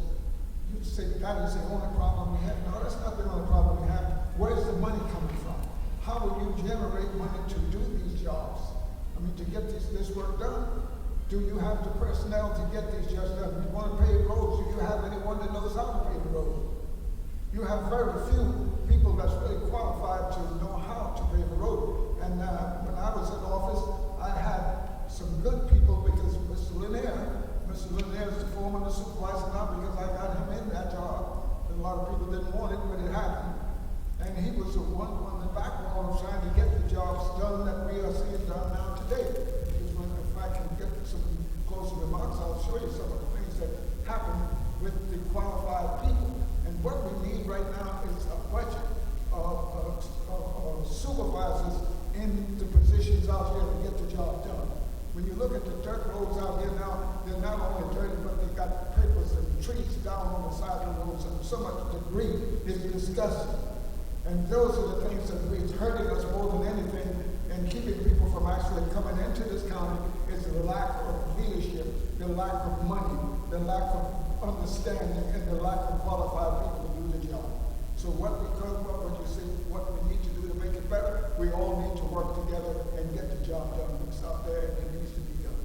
you say that is the only problem we have. No, that's not the only problem we have. Where's the money coming from? How will you generate money to do these jobs? I mean, to get this work done? Do you have the personnel to get these jobs done? You want to pave roads? Do you have anyone that knows how to pave the road? You have very few people that's really qualified to know how to pave a road. And when I was in office, I had some good people, because Mr. Lanier is the foreman, the supervisor now, because I got him in that job. And a lot of people didn't want it, but it happened. And he was the one on the backbone of trying to get the jobs done that we are seeing done now today. Because if I can get some closer remarks, I'll show you some of the things that happen with the qualified people. And what we need right now is a budget of supervisors in the positions out here to get the job done. When you look at the dirt roads out here now, they're not only dirty, but they got papers and trees down on the side of the roads, and so much debris is disgusting. And those are the things that is hurting us more than anything and keeping people from actually coming into this county is the lack of leadership, the lack of money, the lack of understanding, and the lack of qualified people to do the job. So what we need to do to make it better, we all need to work together and get the job done. It's out there and it needs to be done.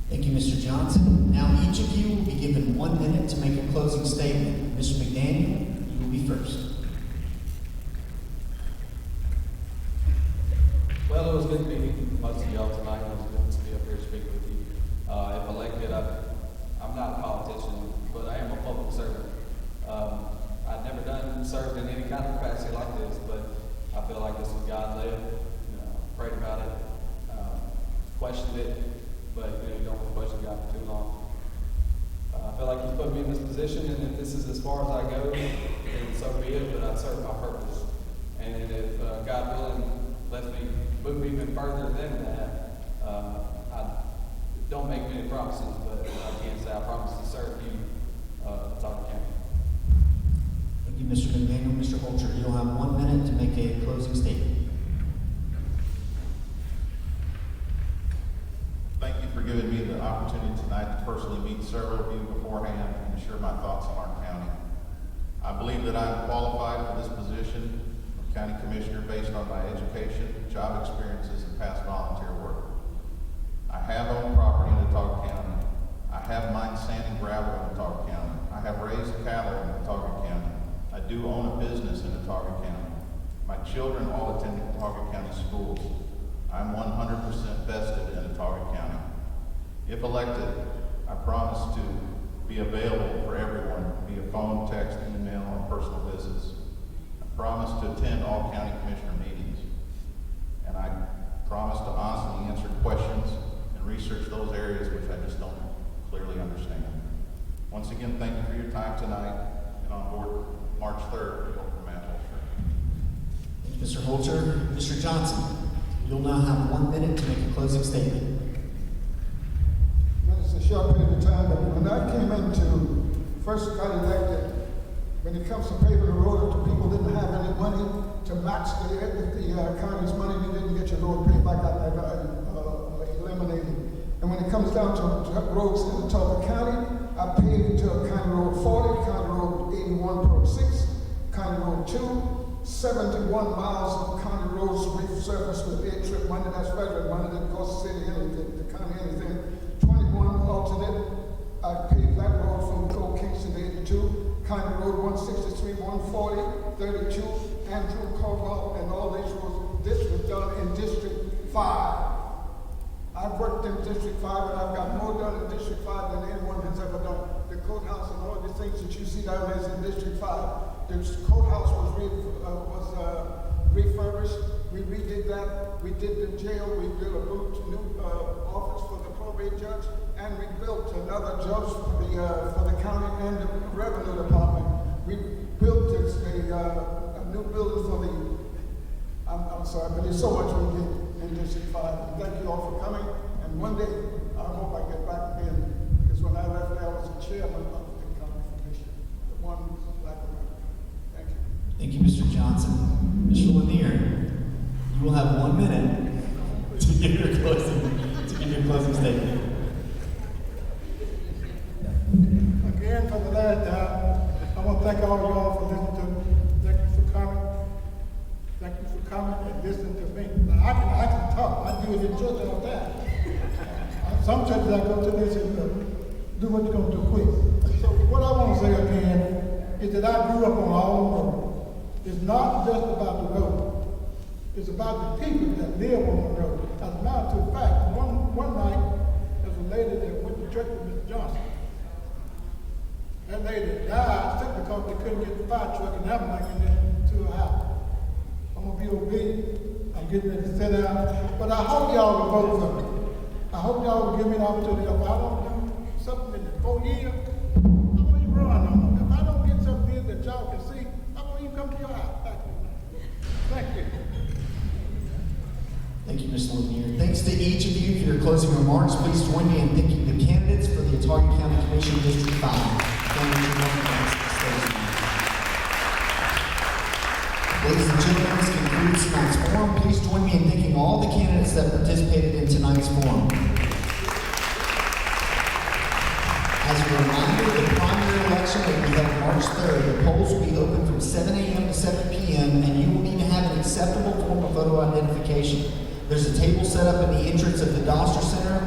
Thank you, Mr. Johnson. Now each of you will be given 1 minute to make a closing statement. Mr. McDaniel, you will be first. Well, it was good meeting most of y'all tonight. It was good to be up here speaking with you. If elected, I'm not a politician, but I am a public servant. I've never served in any kind of capacity like this, but I feel like this was God-led. Prayed about it, questioned it, but you don't question God for too long. I feel like He put me in this position, and if this is as far as I go, then so be it, but I've served my purpose. And if God willing lets me move even further than that, I don't make many promises, but I can say I promise to serve you, Dr. County. Thank you, Mr. McDaniel. Mr. Holcher, you'll have 1 minute to make a closing statement. Thank you for giving me the opportunity tonight to personally meet several of you beforehand and share my thoughts on our county. I believe that I am qualified for this position of County Commissioner based on my education, job experiences, and past volunteer work. I have owned property in Watauga County. I have mined sand and gravel in Watauga County. I have raised cattle in Watauga County. I do own a business in Watauga County. My children all attend Watauga County schools. I'm 100% vested in Watauga County. If elected, I promise to be available for everyone via phone, text, email, and personal visits. I promise to attend all county commissioner meetings. And I promise to honestly answer questions and research those areas which I just don't clearly understand. Once again, thank you for your time tonight, and on board March 3rd, we hope for Matt Holster. Thank you, Mr. Holcher. Mr. Johnson, you'll now have 1 minute to make a closing statement. It's a short period of time, but when I came first got elected, when it comes to paving the road, if people didn't have any money to match the county's money, you didn't get your road paid back, I eliminated. And when it comes down to roads in Watauga County, I paid to County Road 40, County Road 81.6, County Road 2, 71 miles of county roads resurfaced with air trip money. That's federal money that costs the city anything, the county anything. 21 alternate, I paid that road from Old Kingston to 82, County Road 163, 140, 32, Andrew Caldwell, and all these roads. This was done in District 5. I've worked in District 5, and I've got more done in District 5 than anyone has ever done. The courthouse and all the things that you see down there is in District 5. The courthouse was refurbished. We redid that. We did the jail. We built a new office for the probate judge, and we built another judge for the county and the revenue department. We built a new building for the. I'm sorry, but there's so much we did in District 5. And thank you all for coming. And one day, I hope I get back again, because when I left there, I was the chairman of the county commission, the one Black American. Thank you. Thank you, Mr. Johnson. Mr. Lanier, you will have 1 minute to give your closing statement. Again, for the last time, I want to thank all of y'all for listening to me. Thank you for coming. Thank you for coming and listening to me. Now, I can talk. I do it in church all the time. Some churches I go to, they say, do what you're going to do quick. So what I want to say again is that I grew up on all the road. It's not just about the road. It's about the people that live on the road. As a matter of fact, one night, there was a lady that went to church with Mr. Johnson. That lady died sick because they couldn't get the fire truck and ambulance in there to her house. I'm going to be obedient. I'm getting ready to sit down. But I hope y'all will vote for me. I hope y'all will give me an opportunity. If I don't do something in the 4 years, I won't even run on them. If I don't get something that y'all can see, I won't even come to your house. Thank you. Thank you, Mr. Lanier. Thanks to each of you for your closing remarks. Please join me in thanking the candidates for the Watauga County Commission District 5. Thank you. forum, please join me in thanking all the candidates that participated in tonight's forum. As a reminder, the primary election will be held March 3rd. The polls will be open from 7 a.m. to 7 p.m. and you will need to have an acceptable form of photo identification. There's a table set up in the entrance of the Doster Center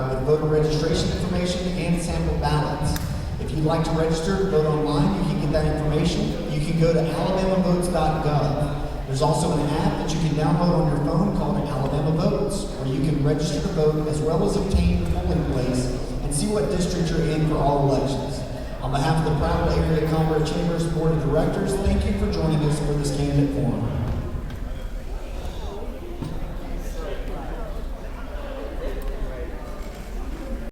with voter registration information and sample ballots. If you'd like to register to vote online, you can get that information. You can go to alabamavotes.gov. There's also an app that you can download on your phone called Alabama Votes, where you can register to vote as well as obtain your polling place and see what district you're in for all elections. On behalf of the Prattville Area Commerce Chambers Board of Directors, thank you for joining us for this candidate forum.